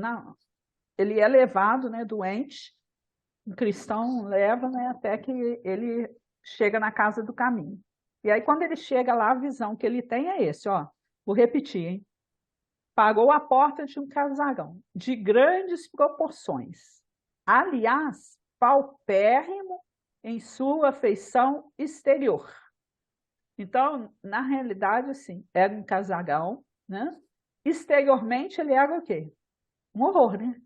ele é levado, né, doente, um cristão leva, né, até que ele chega na casa do caminho. E aí, quando ele chega lá, a visão que ele tem é esse, ó. Vou repetir, hein? Parou à porta de um casarão de grandes proporções, aliás, paupérrimo em sua feição exterior. Então, na realidade, assim, era um casarão, né? Exteriormente, ele era o quê? Um horror, né?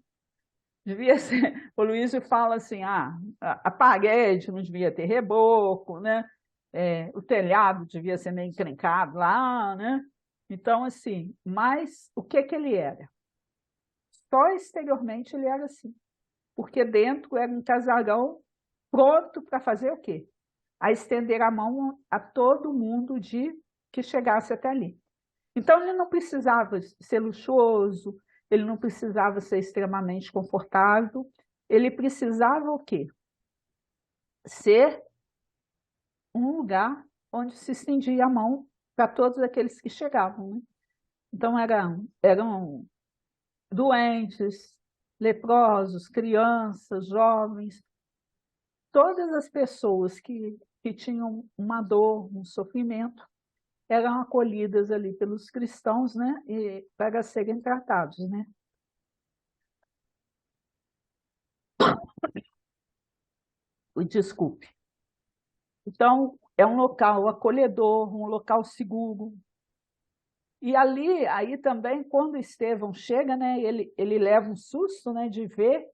Devia ser, o Luísio fala assim, a parede não devia ter reboco, né? O telhado devia ser meio encrencado lá, né? Então, assim, mas o que ele era? Só exteriormente ele era assim, porque dentro era um casarão pronto para fazer o quê? A estender a mão a todo mundo que chegasse até ali. Então, ele não precisava ser luxuoso, ele não precisava ser extremamente confortável, ele precisava o quê? Ser um lugar onde se estendia a mão para todos aqueles que chegavam, né? Então, eram doentes, leprosos, crianças, jovens, todas as pessoas que tinham uma dor, um sofrimento, eram acolhidas ali pelos cristãos, né? E para serem tratados, né? Desculpe. Então, é um local acolhedor, um local seguro. E ali, aí também, quando Estevão chega, né, ele leva um susto, né, de ver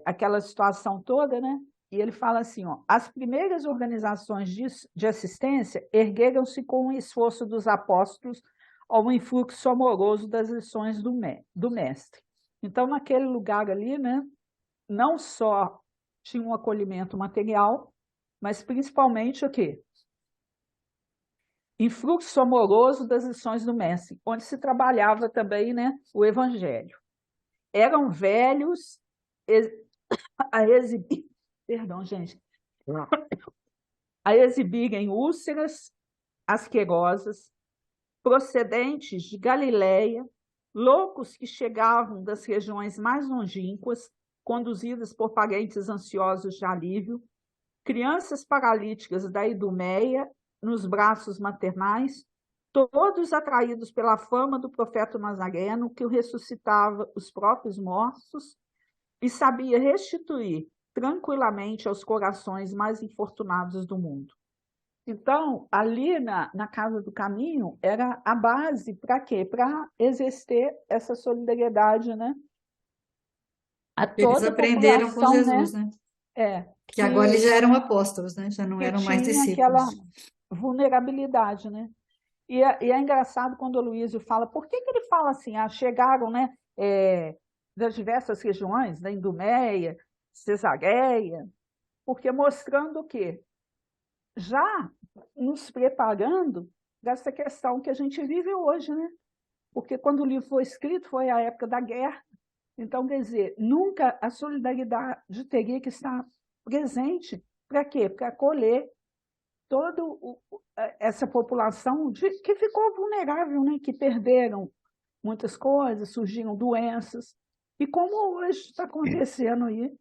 aquela situação toda, né? E ele fala assim, ó, as primeiras organizações de assistência ergueram-se com o esforço dos apóstolos ao influxo amoroso das lições do mestre. Então, naquele lugar ali, né, não só tinha um acolhimento material, mas principalmente o quê? Influxo amoroso das lições do mestre, onde se trabalhava também, né, o evangelho. Eram velhos, a exibir, perdão, gente, a exibirem úlceras asquerosas procedentes de Galiléia, loucos que chegavam das regiões mais longínquas, conduzidas por parentes ansiosos de alívio, crianças paralíticas da Idumeia nos braços maternais, todos atraídos pela fama do profeta Nazareno, que o ressuscitava os próprios mortos e sabia restituir tranquilamente aos corações mais infortunados do mundo. Então, ali na Casa do Caminho, era a base para quê? Para exercer essa solidariedade, né? A
Eles
toda a
aprenderam com
população, né?
Jesus, né? Que agora
Que,
eles já eram apóstolos, né? Já não
que
eram mais
tinha aquela
discípulos.
vulnerabilidade, né? E é engraçado quando o Luísio fala, por que ele fala assim? Chegaram, né, das diversas regiões, da Idumeia, Cesareia, porque mostrando o quê? Já nos preparando dessa questão que a gente vive hoje, né? Porque quando o livro foi escrito, foi a época da guerra. Então, quer dizer, nunca a solidariedade teria que estar presente. Para quê? Para acolher toda essa população que ficou vulnerável, né? Que perderam muitas coisas, surgiram doenças. E como hoje está acontecendo aí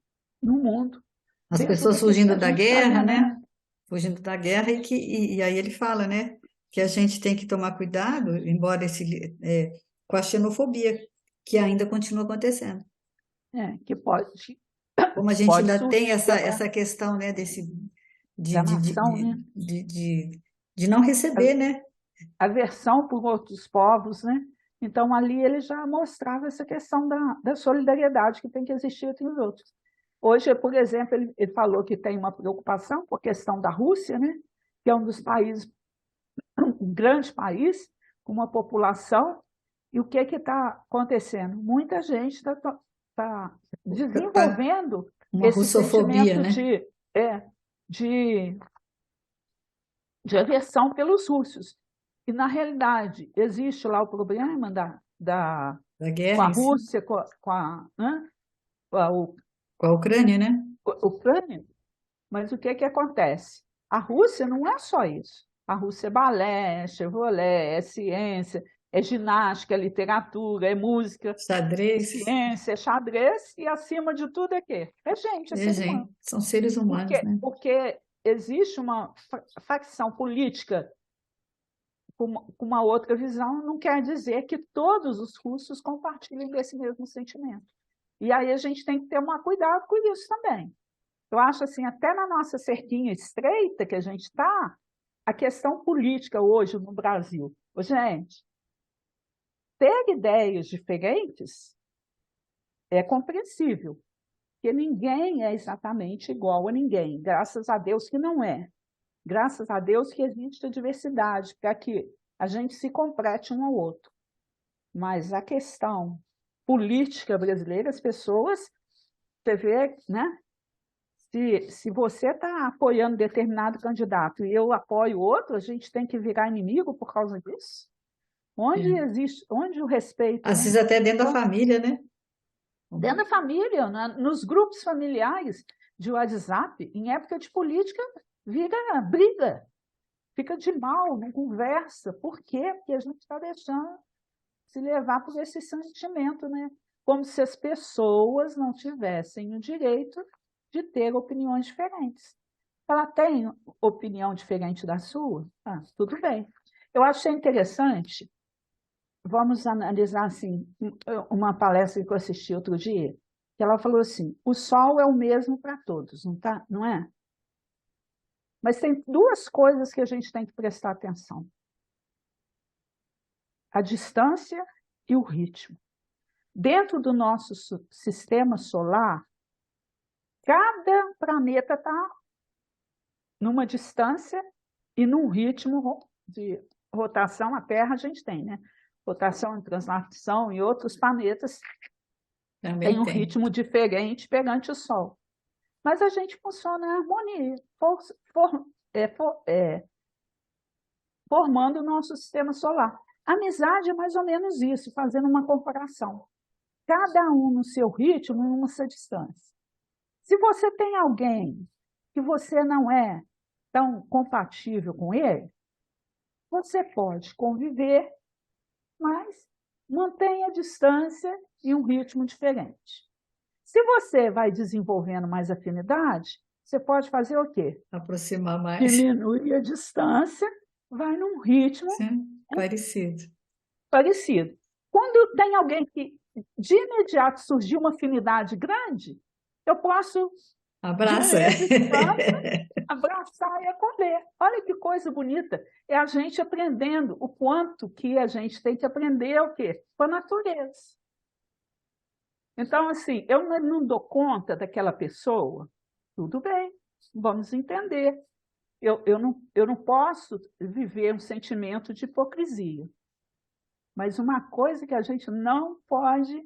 no mundo,
As
dentro
pessoas
daquilo que
fugindo
a
da
gente está
guerra,
vendo,
né?
né?
Fugindo da guerra e aí ele fala, né? Que a gente tem que tomar cuidado, embora com a xenofobia, que ainda continua acontecendo.
Que pode,
Como a gente
pode
ainda
surgir
tem essa questão, né? De,
da
de, de,
nação, né?
de não receber, né?
Aversão por outros povos, né? Então, ali ele já mostrava essa questão da solidariedade que tem que existir entre os outros. Hoje, por exemplo, ele falou que tem uma preocupação com a questão da Rússia, né? Que é um dos países, um grande país, com uma população, e o que está acontecendo? Muita gente está
Tá
desenvolvendo
uma
esse
russofobia,
sentimento
né?
é, de, de aversão pelos russos. E, na realidade, existe lá o problema
Da
com
guerra
a
em si,
Rússia, né, com a
com a Ucrânia, né?
Ucrânia, mas o que, que acontece? A Rússia não é só isso. A Rússia é balé, é Chevrolet, é ciência, é ginástica, é literatura, é música, é
Xadrez,
ciência, é xadrez, e acima de tudo é quê? É gente, é
é
ser humano.
gente, são seres humanos, né?
Porque existe uma facção política com uma outra visão, não quer dizer que todos os russos compartilhem desse mesmo sentimento. E aí a gente tem que ter um cuidado com isso também. Eu acho assim, até na nossa cerquinha estreita que a gente está, a questão política hoje no Brasil. Ô, gente, ter ideias diferentes é compreensível, porque ninguém é exatamente igual a ninguém, graças a Deus que não é. Graças a Deus que existe a diversidade, para que a gente se complete um ao outro. Mas a questão política brasileira, as pessoas, você vê, né? Se você está apoiando determinado candidato e eu apoio outro, a gente tem que virar inimigo por causa disso? Onde
É.
existe, onde o respeito,
Às
né?
vezes até dentro da
Então,
família, né?
dentro da família, né? Nos grupos familiares de WhatsApp, em época de política, vira briga, fica de mal, não conversa. Por quê? Porque a gente está deixando se levar por esse sentimento, né? Como se as pessoas não tivessem o direito de ter opiniões diferentes. Ela tem opinião diferente da sua? Tudo bem. Eu achei interessante, vamos analisar assim, uma palestra que eu assisti outro dia, que ela falou assim, o sol é o mesmo para todos, não tá? Não é? Mas tem duas coisas que a gente tem que prestar atenção: a distância e o ritmo. Dentro do nosso sistema solar, cada planeta está numa distância e num ritmo de rotação. A Terra a gente tem, né? Rotação e translação, e outros planetas têm
Também
um
tem.
ritmo diferente perante o Sol. Mas a gente funciona em harmonia, formando o nosso sistema solar. A amizade é mais ou menos isso, fazendo uma comparação. Cada um no seu ritmo, numa sua distância. Se você tem alguém que você não é tão compatível com ele, você pode conviver, mas mantenha a distância e um ritmo diferente. Se você vai desenvolvendo mais afinidade, você pode fazer o quê?
Aproximar mais.
Diminui a distância, vai num ritmo
Sim, parecido.
parecido. Quando tem alguém que de imediato surgiu uma afinidade grande, eu posso
Abraça.
diminuir a distância, abraçar e acolher. Olha que coisa bonita. É a gente aprendendo o quanto que a gente tem que aprender o quê? Com a natureza. Então, assim, eu não dou conta daquela pessoa, tudo bem, vamos entender. Eu não posso viver um sentimento de hipocrisia. Mas uma coisa que a gente não pode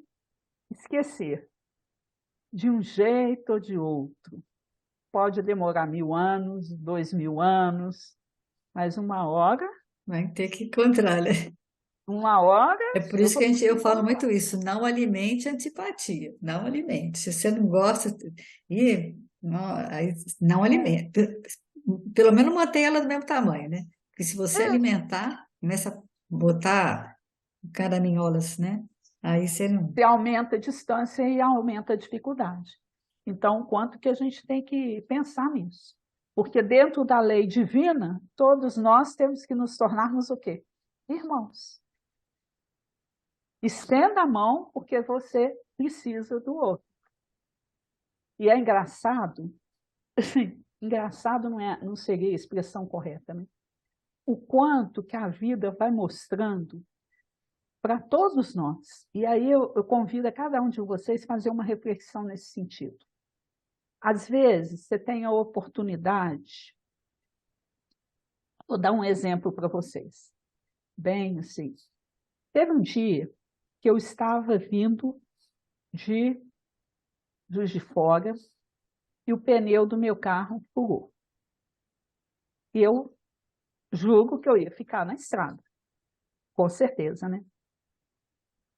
esquecer, de um jeito ou de outro, pode demorar 1000 anos, 2000 anos, mas
Vai ter que encontrar, né?
uma hora
É por
eu
isso que
vou
eu falo
encontrar.
muito isso, não alimente a antipatia, não alimente. Se você não gosta, aí não
É,
alimente. Pelo menos mantenha ela do mesmo tamanho, né? Porque se você
é,
alimentar, começa a botar caraminholas, né? Aí você não.
se aumenta a distância e aumenta a dificuldade. Então, quanto que a gente tem que pensar nisso? Porque dentro da lei divina, todos nós temos que nos tornarmos o quê? Irmãos. Estenda a mão porque você precisa do outro. E é engraçado, engraçado não seria a expressão correta, né? O quanto que a vida vai mostrando para todos nós. E aí eu convido a cada um de vocês a fazer uma reflexão nesse sentido. Às vezes, você tem a oportunidade, vou dar um exemplo para vocês, bem assim. Teve um dia que eu estava vindo de Juiz de Fora e o pneu do meu carro furou. E eu julgo que eu ia ficar na estrada, com certeza, né?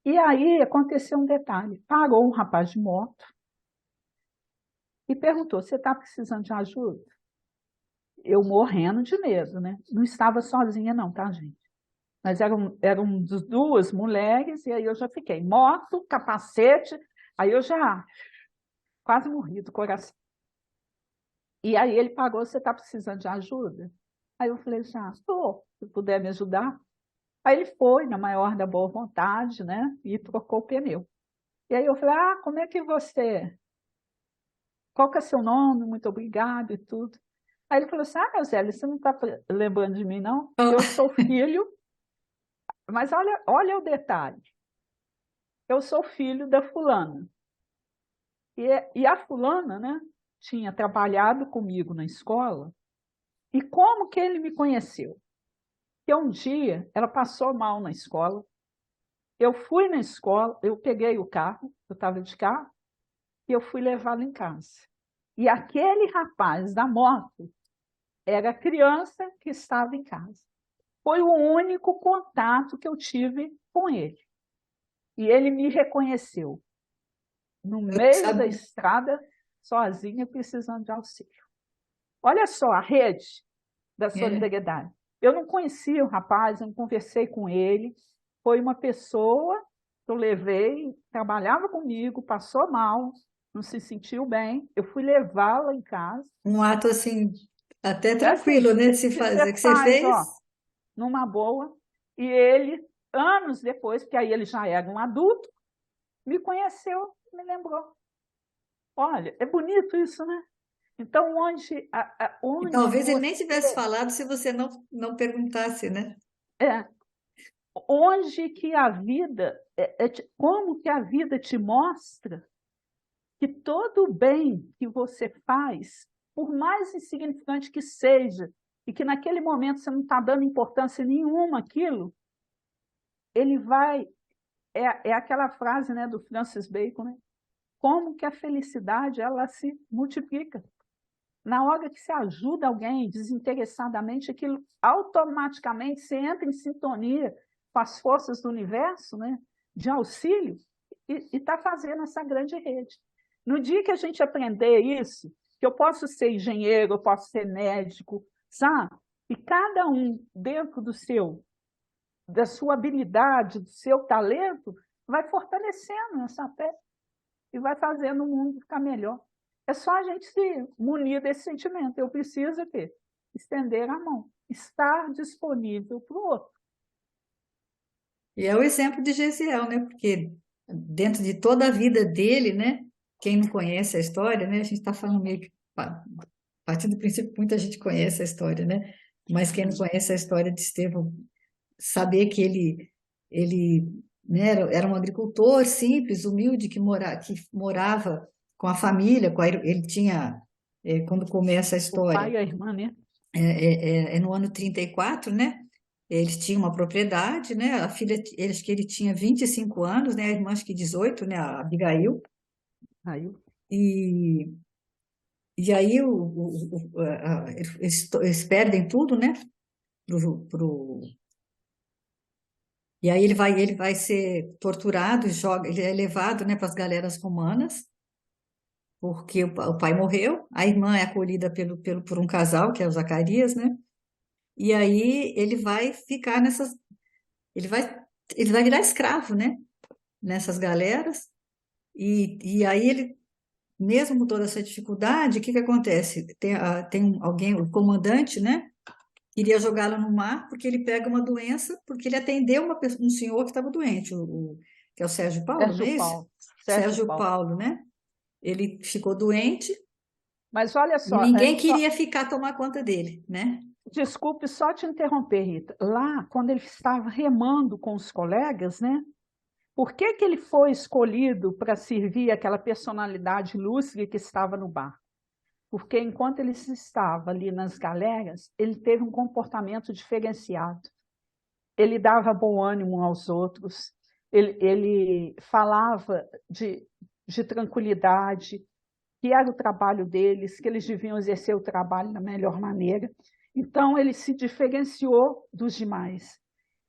E aí aconteceu um detalhe. Parou um rapaz de moto e perguntou: você está precisando de ajuda? Eu morrendo de medo, né? Não estava sozinha, não, tá, gente? Mas eram duas mulheres, e aí eu já fiquei. Moto, capacete, aí eu já quase morri do coração. E aí ele pagou: você está precisando de ajuda? Aí eu falei: já estou, se puder me ajudar. Aí ele foi, na maior da boa vontade, né? E trocou o pneu. E aí eu falei: ah, como é que você... Qual que é seu nome? Muito obrigado e tudo. Aí ele falou assim: ah, Zélia, você não está lembrando de mim, não? Eu
Oh,
sou filho, mas olha o detalhe. Eu sou filho da fulana. E a fulana, né, tinha trabalhado comigo na escola. E como que ele me conheceu? Que um dia ela passou mal na escola. Eu fui na escola, eu peguei o carro, eu estava de carro, e eu fui levá-la em casa. E aquele rapaz da moto era a criança que estava em casa. Foi o único contato que eu tive com ele. E ele me reconheceu no meio da
sabe?
estrada, sozinha, precisando de auxílio. Olha só a rede da
É,
solidariedade. Eu não conhecia o rapaz, eu não conversei com ele. Foi uma pessoa que eu levei, trabalhava comigo, passou mal, não se sentiu bem. Eu fui levá-la em casa.
um ato assim, até
É assim,
tranquilo, né, de se
que você
fazer. O que você
faz,
fez?
ó, numa boa. E ele, anos depois, porque aí ele já era um adulto, me conheceu, me lembrou. Olha, é bonito isso, né? Então,
E
onde
talvez ele
você,
nem tivesse falado se você não perguntasse, né?
é, onde que a vida, como que a vida te mostra que todo o bem que você faz, por mais insignificante que seja, e que naquele momento você não está dando importância nenhuma àquilo, ele vai, é aquela frase, né, do Francis Bacon, né? Como que a felicidade ela se multiplica. Na hora que você ajuda alguém desinteressadamente, aquilo automaticamente você entra em sintonia com as forças do universo, né, de auxílio, e está fazendo essa grande rede. No dia que a gente aprender isso, que eu posso ser engenheiro, eu posso ser médico, sabe? E cada um, dentro da sua habilidade, do seu talento, vai fortalecendo essa fé e vai fazendo o mundo ficar melhor. É só a gente se munir desse sentimento. Eu preciso o quê? Estender a mão, estar disponível para o outro.
E é o exemplo de Gesiel, né? Porque dentro de toda a vida dele, né? Quem não conhece a história, né? A gente está falando meio que a partir do princípio que muita gente conhece a história, né? Mas quem não conhece a história de Estevão, saber que ele, né, era um agricultor simples, humilde, que morava com a família, ele tinha, quando começa a
O
história,
pai e a irmã, né?
é no ano 34, né? Eles tinham uma propriedade, né? A filha, acho que ele tinha 25 anos, né? A irmã acho que 18, né? A Abigail.
Aí,
E, e aí eles perdem tudo, né? Pro, e aí ele vai ser torturado, ele é levado, né, para as galeras romanas, porque o pai morreu, a irmã é acolhida por um casal, que é o Zacarias, né? E aí ele vai ficar ele vai, ele vai virar escravo, né? Nessas galeras. E aí ele, mesmo com toda essa dificuldade, o que que acontece? Tem alguém, o comandante, né? Queria jogá-lo no mar porque ele pega uma doença, porque ele atendeu um senhor que estava doente, que é o Sérgio Paulo, não
Sérgio
é isso?
Paulo. Sérgio
Sérgio
Paulo.
Paulo, né? Ele ficou doente
Mas olha
e
só,
ninguém queria ficar tomar conta dele, né?
desculpe só te interromper, Rita. Lá, quando ele estava remando com os colegas, né? Por que que ele foi escolhido para servir aquela personalidade ilustre que estava no bar? Porque enquanto ele estava ali nas galeras, ele teve um comportamento diferenciado. Ele dava bom ânimo aos outros, ele falava de tranquilidade, que era o trabalho deles, que eles deviam exercer o trabalho da melhor maneira. Então, ele se diferenciou dos demais.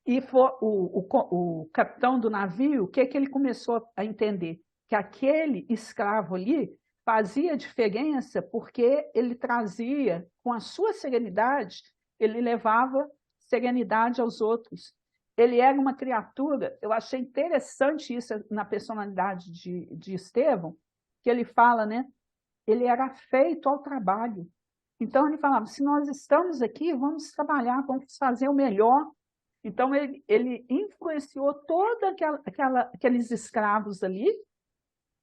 E o capitão do navio, o que, que ele começou a entender? Que aquele escravo ali fazia diferença porque ele trazia, com a sua serenidade, ele levava serenidade aos outros. Ele era uma criatura, eu achei interessante isso na personalidade de Estevão, que ele fala, né? Ele era feito ao trabalho. Então, ele falava, se nós estamos aqui, vamos trabalhar, vamos fazer o melhor. Então, ele influenciou todos aqueles escravos ali,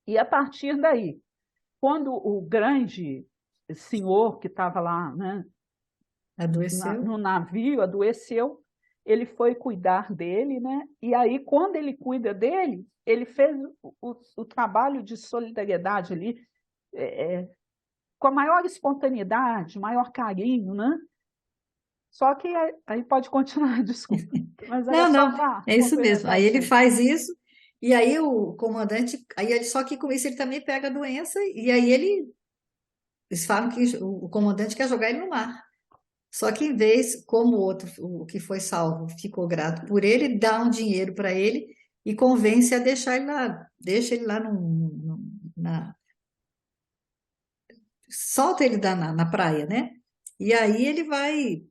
e a partir daí, quando o grande senhor que estava lá, né,
Adoeceu.
no navio adoeceu, ele foi cuidar dele, né? E aí, quando ele cuida dele, ele fez o trabalho de solidariedade ali, é, com a maior espontaneidade, maior carinho, né? Só que aí pode continuar, desculpa, mas era
Não,
só
não,
para
é isso mesmo.
complementar
Aí
isso
ele
aí.
faz isso, e aí o comandante, só que com isso ele também pega a doença, e aí eles falam que o comandante quer jogar ele no mar. Só que em vez, como o outro, o que foi salvo, ficou grato por ele, dá um dinheiro para ele e convence a deixar ele lá, deixa ele lá solta ele na praia, né? E aí ele vai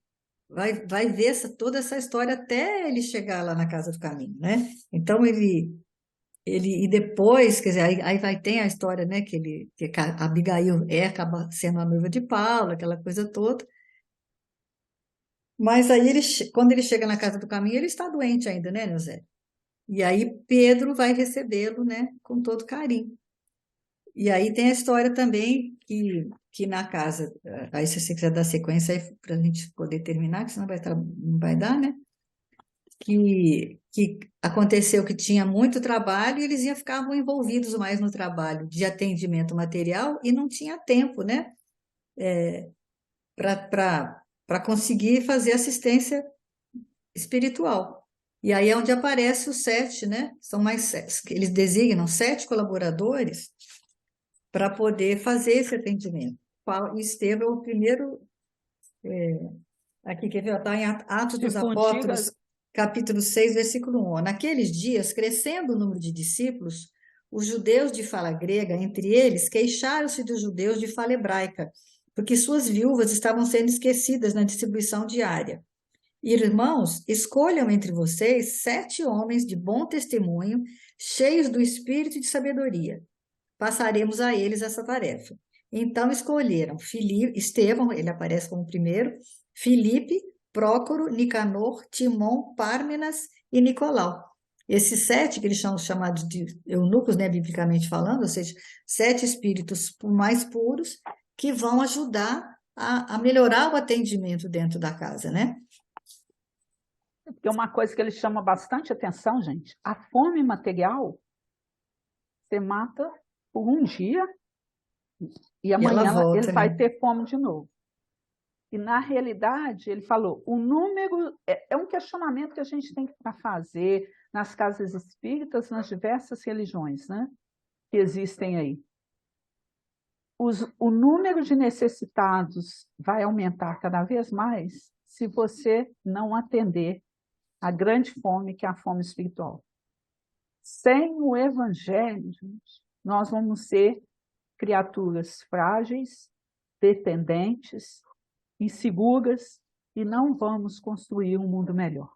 ver toda essa história até ele chegar lá na Casa do Caminho, né? Então e depois, quer dizer, aí vai ter a história, né? Que a Abigail acaba sendo a noiva de Paulo, aquela coisa toda. Mas aí quando ele chega na Casa do Caminho, ele está doente ainda, né, José? E aí Pedro vai recebê-lo, né, com todo carinho. E aí tem a história também que na casa, aí se você quiser dar sequência aí para a gente poder terminar, que senão não vai dar, né? Que aconteceu que tinha muito trabalho e eles ficavam envolvidos mais no trabalho de atendimento material e não tinha tempo, né? Para conseguir fazer assistência espiritual. E aí é onde aparece os 7, né? São mais 7, eles designam 7 colaboradores para poder fazer esse atendimento. E Estevão é o primeiro, aqui quer ver, está em Atos dos
Se fundiga,
Apóstolos, capítulo 6, versículo 1. Naqueles dias, crescendo o número de discípulos, os judeus de fala grega, entre eles, queixaram-se dos judeus de fala hebraica, porque suas viúvas estavam sendo esquecidas na distribuição diária. Irmãos, escolham entre vocês 7 homens de bom testemunho, cheios do espírito e de sabedoria. Passaremos a eles essa tarefa. Então escolheram Estevão, ele aparece como primeiro, Filipe, Prócoro, Nicanor, Timon, Pármenas e Nicolau. Esses 7, que eles são chamados de eunucos, né, biblicamente falando, ou seja, 7 espíritos mais puros, que vão ajudar a melhorar o atendimento dentro da casa, né?
Porque uma coisa que ele chama bastante atenção, gente, a fome material você mata por um dia e
E ela
amanhã ele
volta,
vai
né?
ter fome de novo. E, na realidade, ele falou, o número é um questionamento que a gente tem que fazer nas casas espíritas, nas diversas religiões, né, que existem aí. O número de necessitados vai aumentar cada vez mais se você não atender a grande fome, que é a fome espiritual. Sem o evangelho, gente, nós vamos ser criaturas frágeis, dependentes, inseguras e não vamos construir um mundo melhor.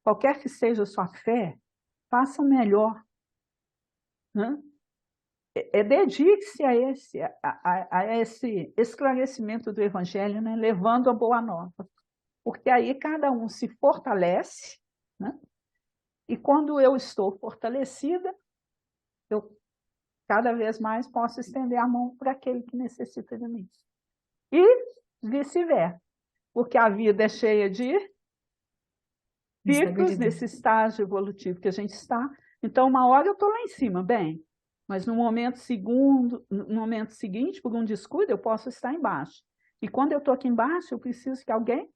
Qualquer que seja a sua fé, faça o melhor. Né? Dedique-se a esse esclarecimento do Evangelho, né? Levando a boa nova. Porque aí cada um se fortalece, né? E quando eu estou fortalecida, eu cada vez mais posso estender a mão para aquele que necessita de mim. E vice-versa, porque a vida é cheia de picos nesse estágio evolutivo que a gente está. Então, uma hora eu estou lá em cima, bem, mas no momento seguinte, por um descuido, eu posso estar embaixo. E quando eu estou aqui embaixo, eu preciso que alguém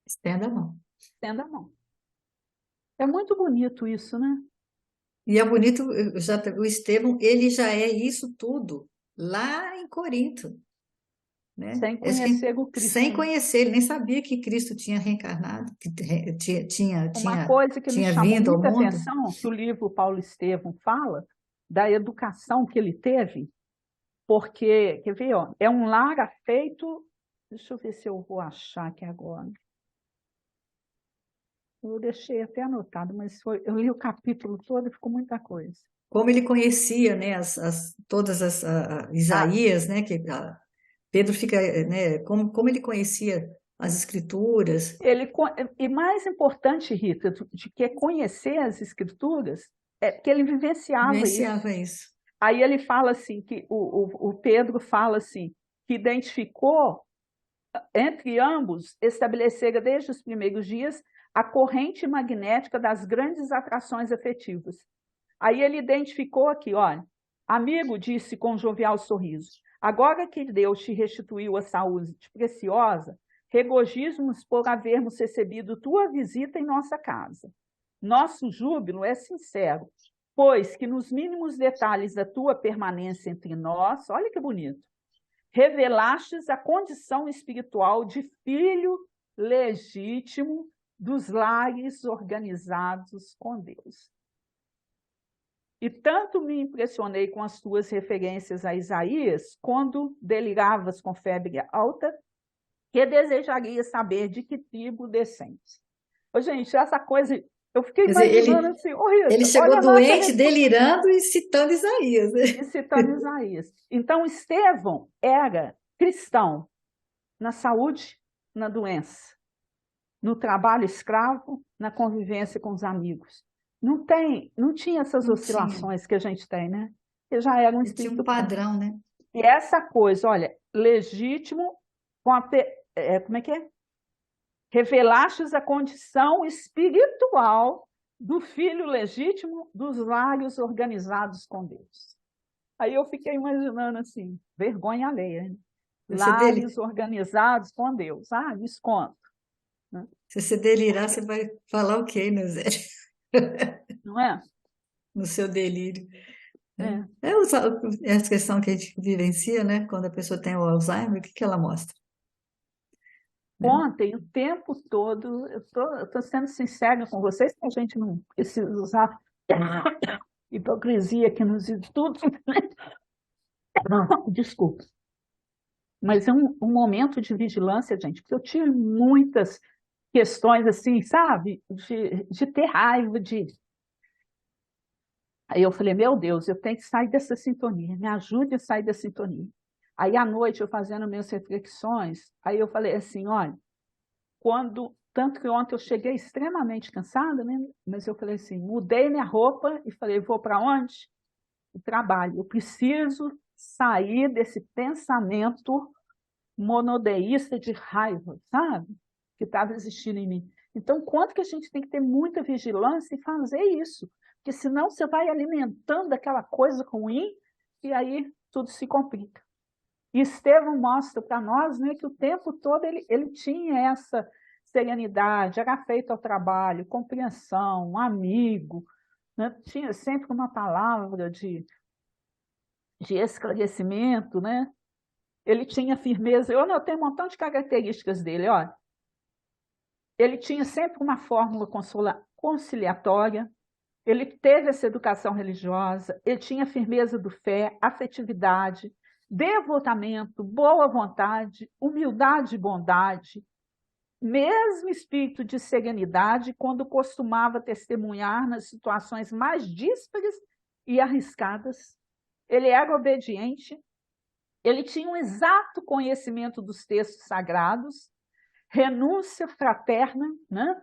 Estenda a mão.
estenda a mão. É muito bonito isso, né?
E é bonito, o Estevão, ele já é isso tudo lá em Corinto, né?
Sem
Acho que
conhecer o Cristo,
sem
né?
conhecer, ele nem sabia que Cristo tinha reencarnado, que
Uma coisa que me
tinha
chamou
vindo ao
muita
mundo.
atenção, que o livro Paulo Estevão fala, da educação que ele teve, porque, quer ver, ó, é um lar afeito, deixa eu ver se eu vou achar aqui agora. Eu deixei até anotado, mas eu li o capítulo todo e ficou muita coisa.
Como ele conhecia, né, todas
Ah,
Isaías, né, Pedro fica, né, como ele conhecia as escrituras,
e mais importante, Rita, de que conhecer as escrituras, é que ele vivenciava isso.
vivenciava isso.
Aí ele fala assim, que o Pedro fala assim, que identificou entre ambos, estabeleceram desde os primeiros dias a corrente magnética das grandes atrações afetivas. Aí ele identificou aqui, olha, amigo, disse com um jovial sorriso, agora que Deus te restituiu a saúde preciosa, regozijamos por havermos recebido tua visita em nossa casa. Nosso júbilo é sincero, pois que nos mínimos detalhes da tua permanência entre nós, olha que bonito, revelastes a condição espiritual de filho legítimo dos lares organizados com Deus. E tanto me impressionei com as tuas referências a Isaías, quando deliravas com febre alta, que desejaria saber de que tribo descends. Ô, gente, essa coisa, eu fiquei
Quer dizer,
imaginando assim, ô
ele
Rita, olha
chegou
a nossa
doente,
responsabilidade,
delirando e citando Isaías, né?
citando Isaías. Então, Estevão era cristão na saúde, na doença, no trabalho escravo, na convivência com os amigos. Não tinha essas
Não tinha.
oscilações que a gente tem, né? Ele já era um
Ele tinha um
espírito puro.
padrão, né?
E essa coisa, olha, legítimo, como é que é? Revelastes a condição espiritual do filho legítimo dos lares organizados com Deus. Aí eu fiquei imaginando assim, vergonha alheia, hein? Lares organizados com Deus. Ah, desconto. Né?
Se você delirar, você vai falar o quê, né, Zé?
Não é?
No seu delírio, né?
É.
É a questão que a gente vivencia, né? Quando a pessoa tem o Alzheimer, o que ela mostra? Né?
Ontem, o tempo todo, eu tô sendo sincera com vocês, que a gente não precisa usar hipocrisia que nos estudos. Desculpa. Mas é um momento de vigilância, gente, porque eu tive muitas questões assim, sabe? De ter raiva, de. Aí eu falei, meu Deus, eu tenho que sair dessa sintonia, me ajude a sair da sintonia. Aí à noite, eu fazendo minhas reflexões, aí eu falei assim, olha, tanto que ontem eu cheguei extremamente cansada, né? Mas eu falei assim, mudei minha roupa e falei, vou para onde? O trabalho. Eu preciso sair desse pensamento monodeísta de raiva, sabe? Que estava existindo em mim. Então, quanto que a gente tem que ter muita vigilância e fazer isso? Porque senão você vai alimentando aquela coisa ruim e aí tudo se complica. E Estevão mostra para nós, né, que o tempo todo ele tinha essa serenidade, era feito ao trabalho, compreensão, um amigo, né? Tinha sempre uma palavra de esclarecimento, né? Ele tinha firmeza. Eu anotei um montão de características dele. Olha, ele tinha sempre uma fórmula conciliatória, ele teve essa educação religiosa, ele tinha firmeza do fé, afetividade, devotamento, boa vontade, humildade e bondade, mesmo espírito de serenidade quando costumava testemunhar nas situações mais díspares e arriscadas. Ele era obediente, ele tinha um exato conhecimento dos textos sagrados, renúncia fraterna, né?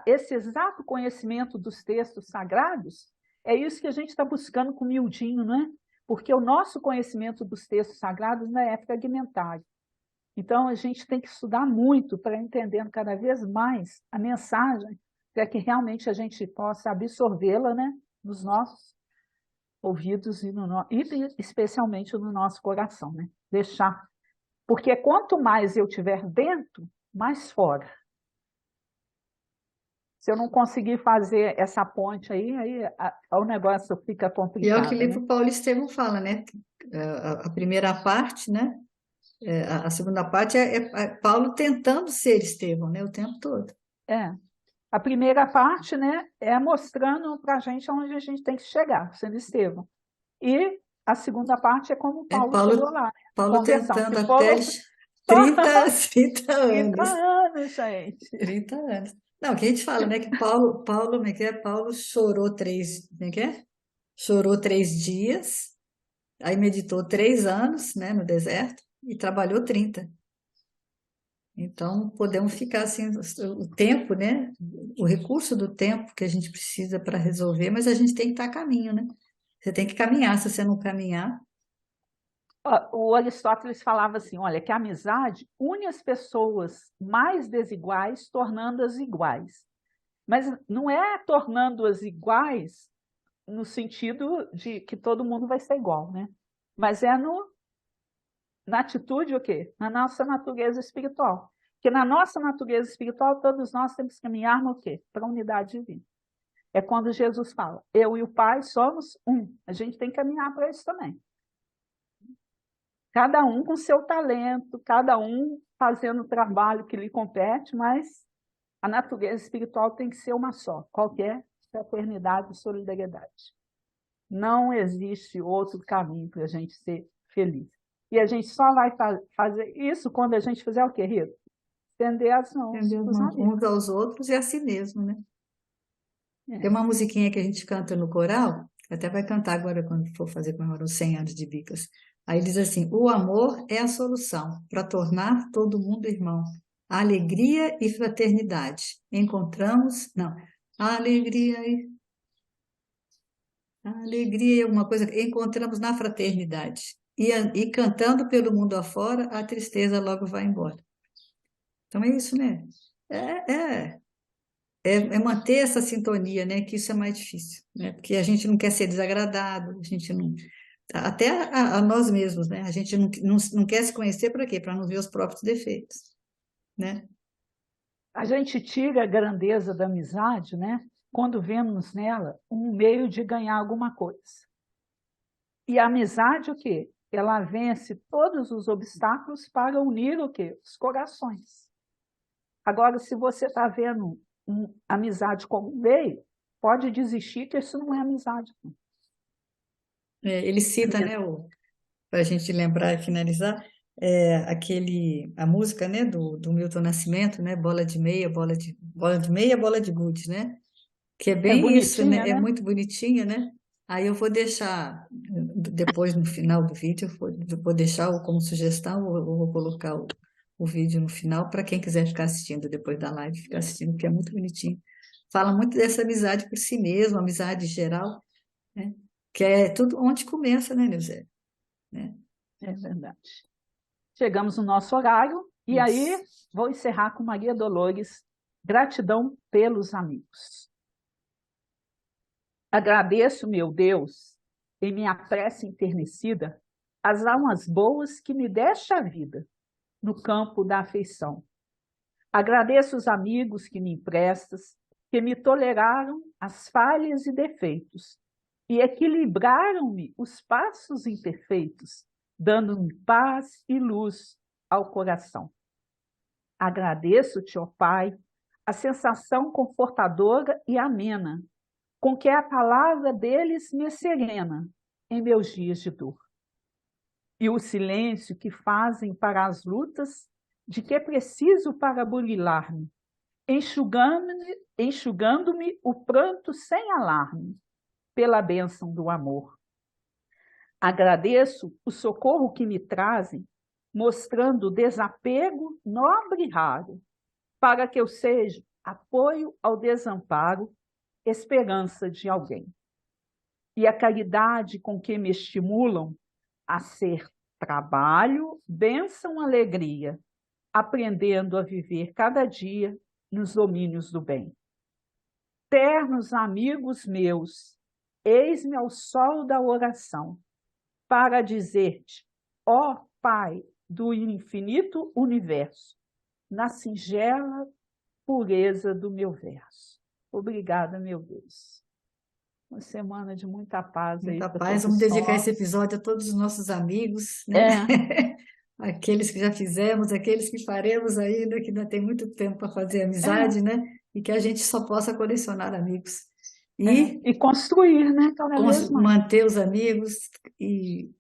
Esse exato conhecimento dos textos sagrados é isso que a gente está buscando com o miudinho, não é? Porque o nosso conhecimento dos textos sagrados ainda é fragmentário. Então, a gente tem que estudar muito para entender cada vez mais a mensagem, para que realmente a gente possa absorvê-la, né, nos nossos ouvidos e especialmente no nosso coração, né? Deixar. Porque quanto mais eu tiver dentro, mais fora. Se eu não conseguir fazer essa ponte aí o negócio fica
E é o que o
complicado, né?
livro Paulo Estevão fala, né? A primeira parte, né? A segunda parte é Paulo tentando ser Estevão, né? O tempo todo.
É. A primeira parte, né, é mostrando para a gente onde a gente tem que chegar, sendo Estevão. E a segunda parte é como
É
Paulo chegou
Paulo,
lá, a
Paulo
conversão.
tentando
Se
até
foram
os
só
30
30
anos.
anos, gente.
30 anos. Não, que a gente fala, né? Que Paulo, como é que é? Paulo chorou como é que é? Chorou 3 dias, aí meditou 3 anos, né, no deserto e trabalhou 30. Então, podemos ficar assim, o tempo, né? O recurso do tempo que a gente precisa para resolver, mas a gente tem que estar a caminho, né? Você tem que caminhar, se você não caminhar,
O Aristóteles falava assim, olha, que a amizade une as pessoas mais desiguais, tornando-as iguais. Mas não é tornando-as iguais no sentido de que todo mundo vai ser igual, né? Mas é na atitude o quê? Na nossa natureza espiritual. Porque na nossa natureza espiritual, todos nós temos que caminhar no quê? Para a unidade divina. É quando Jesus fala, eu e o Pai somos um. A gente tem que caminhar para isso também. Cada um com seu talento, cada um fazendo o trabalho que lhe compete, mas a natureza espiritual tem que ser uma só, qualquer fraternidade e solidariedade. Não existe outro caminho para a gente ser feliz. E a gente só vai fazer isso quando a gente fizer o quê, Rita? Estender as mãos
entendeu?
para os
Uns
amigos.
aos outros e a si mesmo, né? Tem
É.
uma musiquinha que a gente canta no coral, até vai cantar agora quando for fazer comemorar os 100 anos de Bicas. Aí diz assim: o amor é a solução para tornar todo mundo irmão. A alegria e fraternidade. Encontramos, não, a alegria e alguma coisa que encontramos na fraternidade. E cantando pelo mundo afora, a tristeza logo vai embora. Então é isso, né? É, é, é manter essa sintonia, né? Que isso é mais difícil, né? Porque a gente não quer ser desagradado, a gente não. Até a nós mesmos, né? A gente não quer se conhecer para quê? Para não ver os próprios defeitos, né?
A gente tira a grandeza da amizade, né? Quando vemos nela um meio de ganhar alguma coisa. E a amizade, o quê? Ela vence todos os obstáculos para unir o quê? Os corações. Agora, se você está vendo amizade como um meio, pode desistir, que isso não é amizade.
Ele cita, né, para a gente lembrar e finalizar, a música, né, do Milton Nascimento, né, bola de meia, bola de gude, né, que é
É
bem isso, né,
bonitinha,
é
né?
muito bonitinho, né. Aí eu vou deixar, depois no final do vídeo, eu vou deixar como sugestão, eu vou colocar o vídeo no final para quem quiser ficar assistindo depois da live, ficar assistindo, porque é muito bonitinho. Fala muito dessa amizade por si mesmo, amizade geral, né, que é tudo onde começa, né, Neuza? Né?
É verdade. Chegamos no nosso horário e aí
Isso.
vou encerrar com Maria Dolores. Gratidão pelos amigos. Agradeço, meu Deus, em minha prece enternecida, as almas boas que me deste a vida no campo da afeição. Agradeço os amigos que me emprestas, que me toleraram as falhas e defeitos e equilibraram-me os passos imperfeitos, dando-me paz e luz ao coração. Agradeço-te, ó Pai, a sensação confortadora e amena com que a palavra deles me serena em meus dias de dor. E o silêncio que fazem para as lutas de que preciso para burilar-me, enxugando-me o pranto sem alarme, pela bênção do amor. Agradeço o socorro que me trazem, mostrando desapego nobre e raro, para que eu seja apoio ao desamparo, esperança de alguém. E a caridade com que me estimulam a ser trabalho, bênção, alegria, aprendendo a viver cada dia nos domínios do bem. Ternos amigos meus, eis-me ao sol da oração, para dizer-te, ó Pai do infinito universo, na singela pureza do meu verso. Obrigada, meu Deus. Uma semana de muita paz aí
Muita
para
paz. Vamos
todos
dedicar esse
nós.
episódio a todos os nossos amigos, né?
É,
Aqueles que já fizemos, aqueles que faremos ainda, que ainda tem muito tempo para fazer
é,
amizade, né? E que a gente só possa colecionar amigos. E
e construir, né, cada vez mais.
manter os amigos e,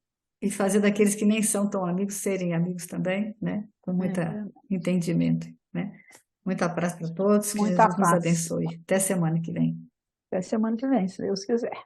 e fazer daqueles que nem são tão amigos serem amigos também, né? Com muito
É,
entendimento, né? Muita paz para todos, que
muita
Jesus nos
paz.
abençoe. Até semana que vem.
Até semana que vem, se Deus quiser.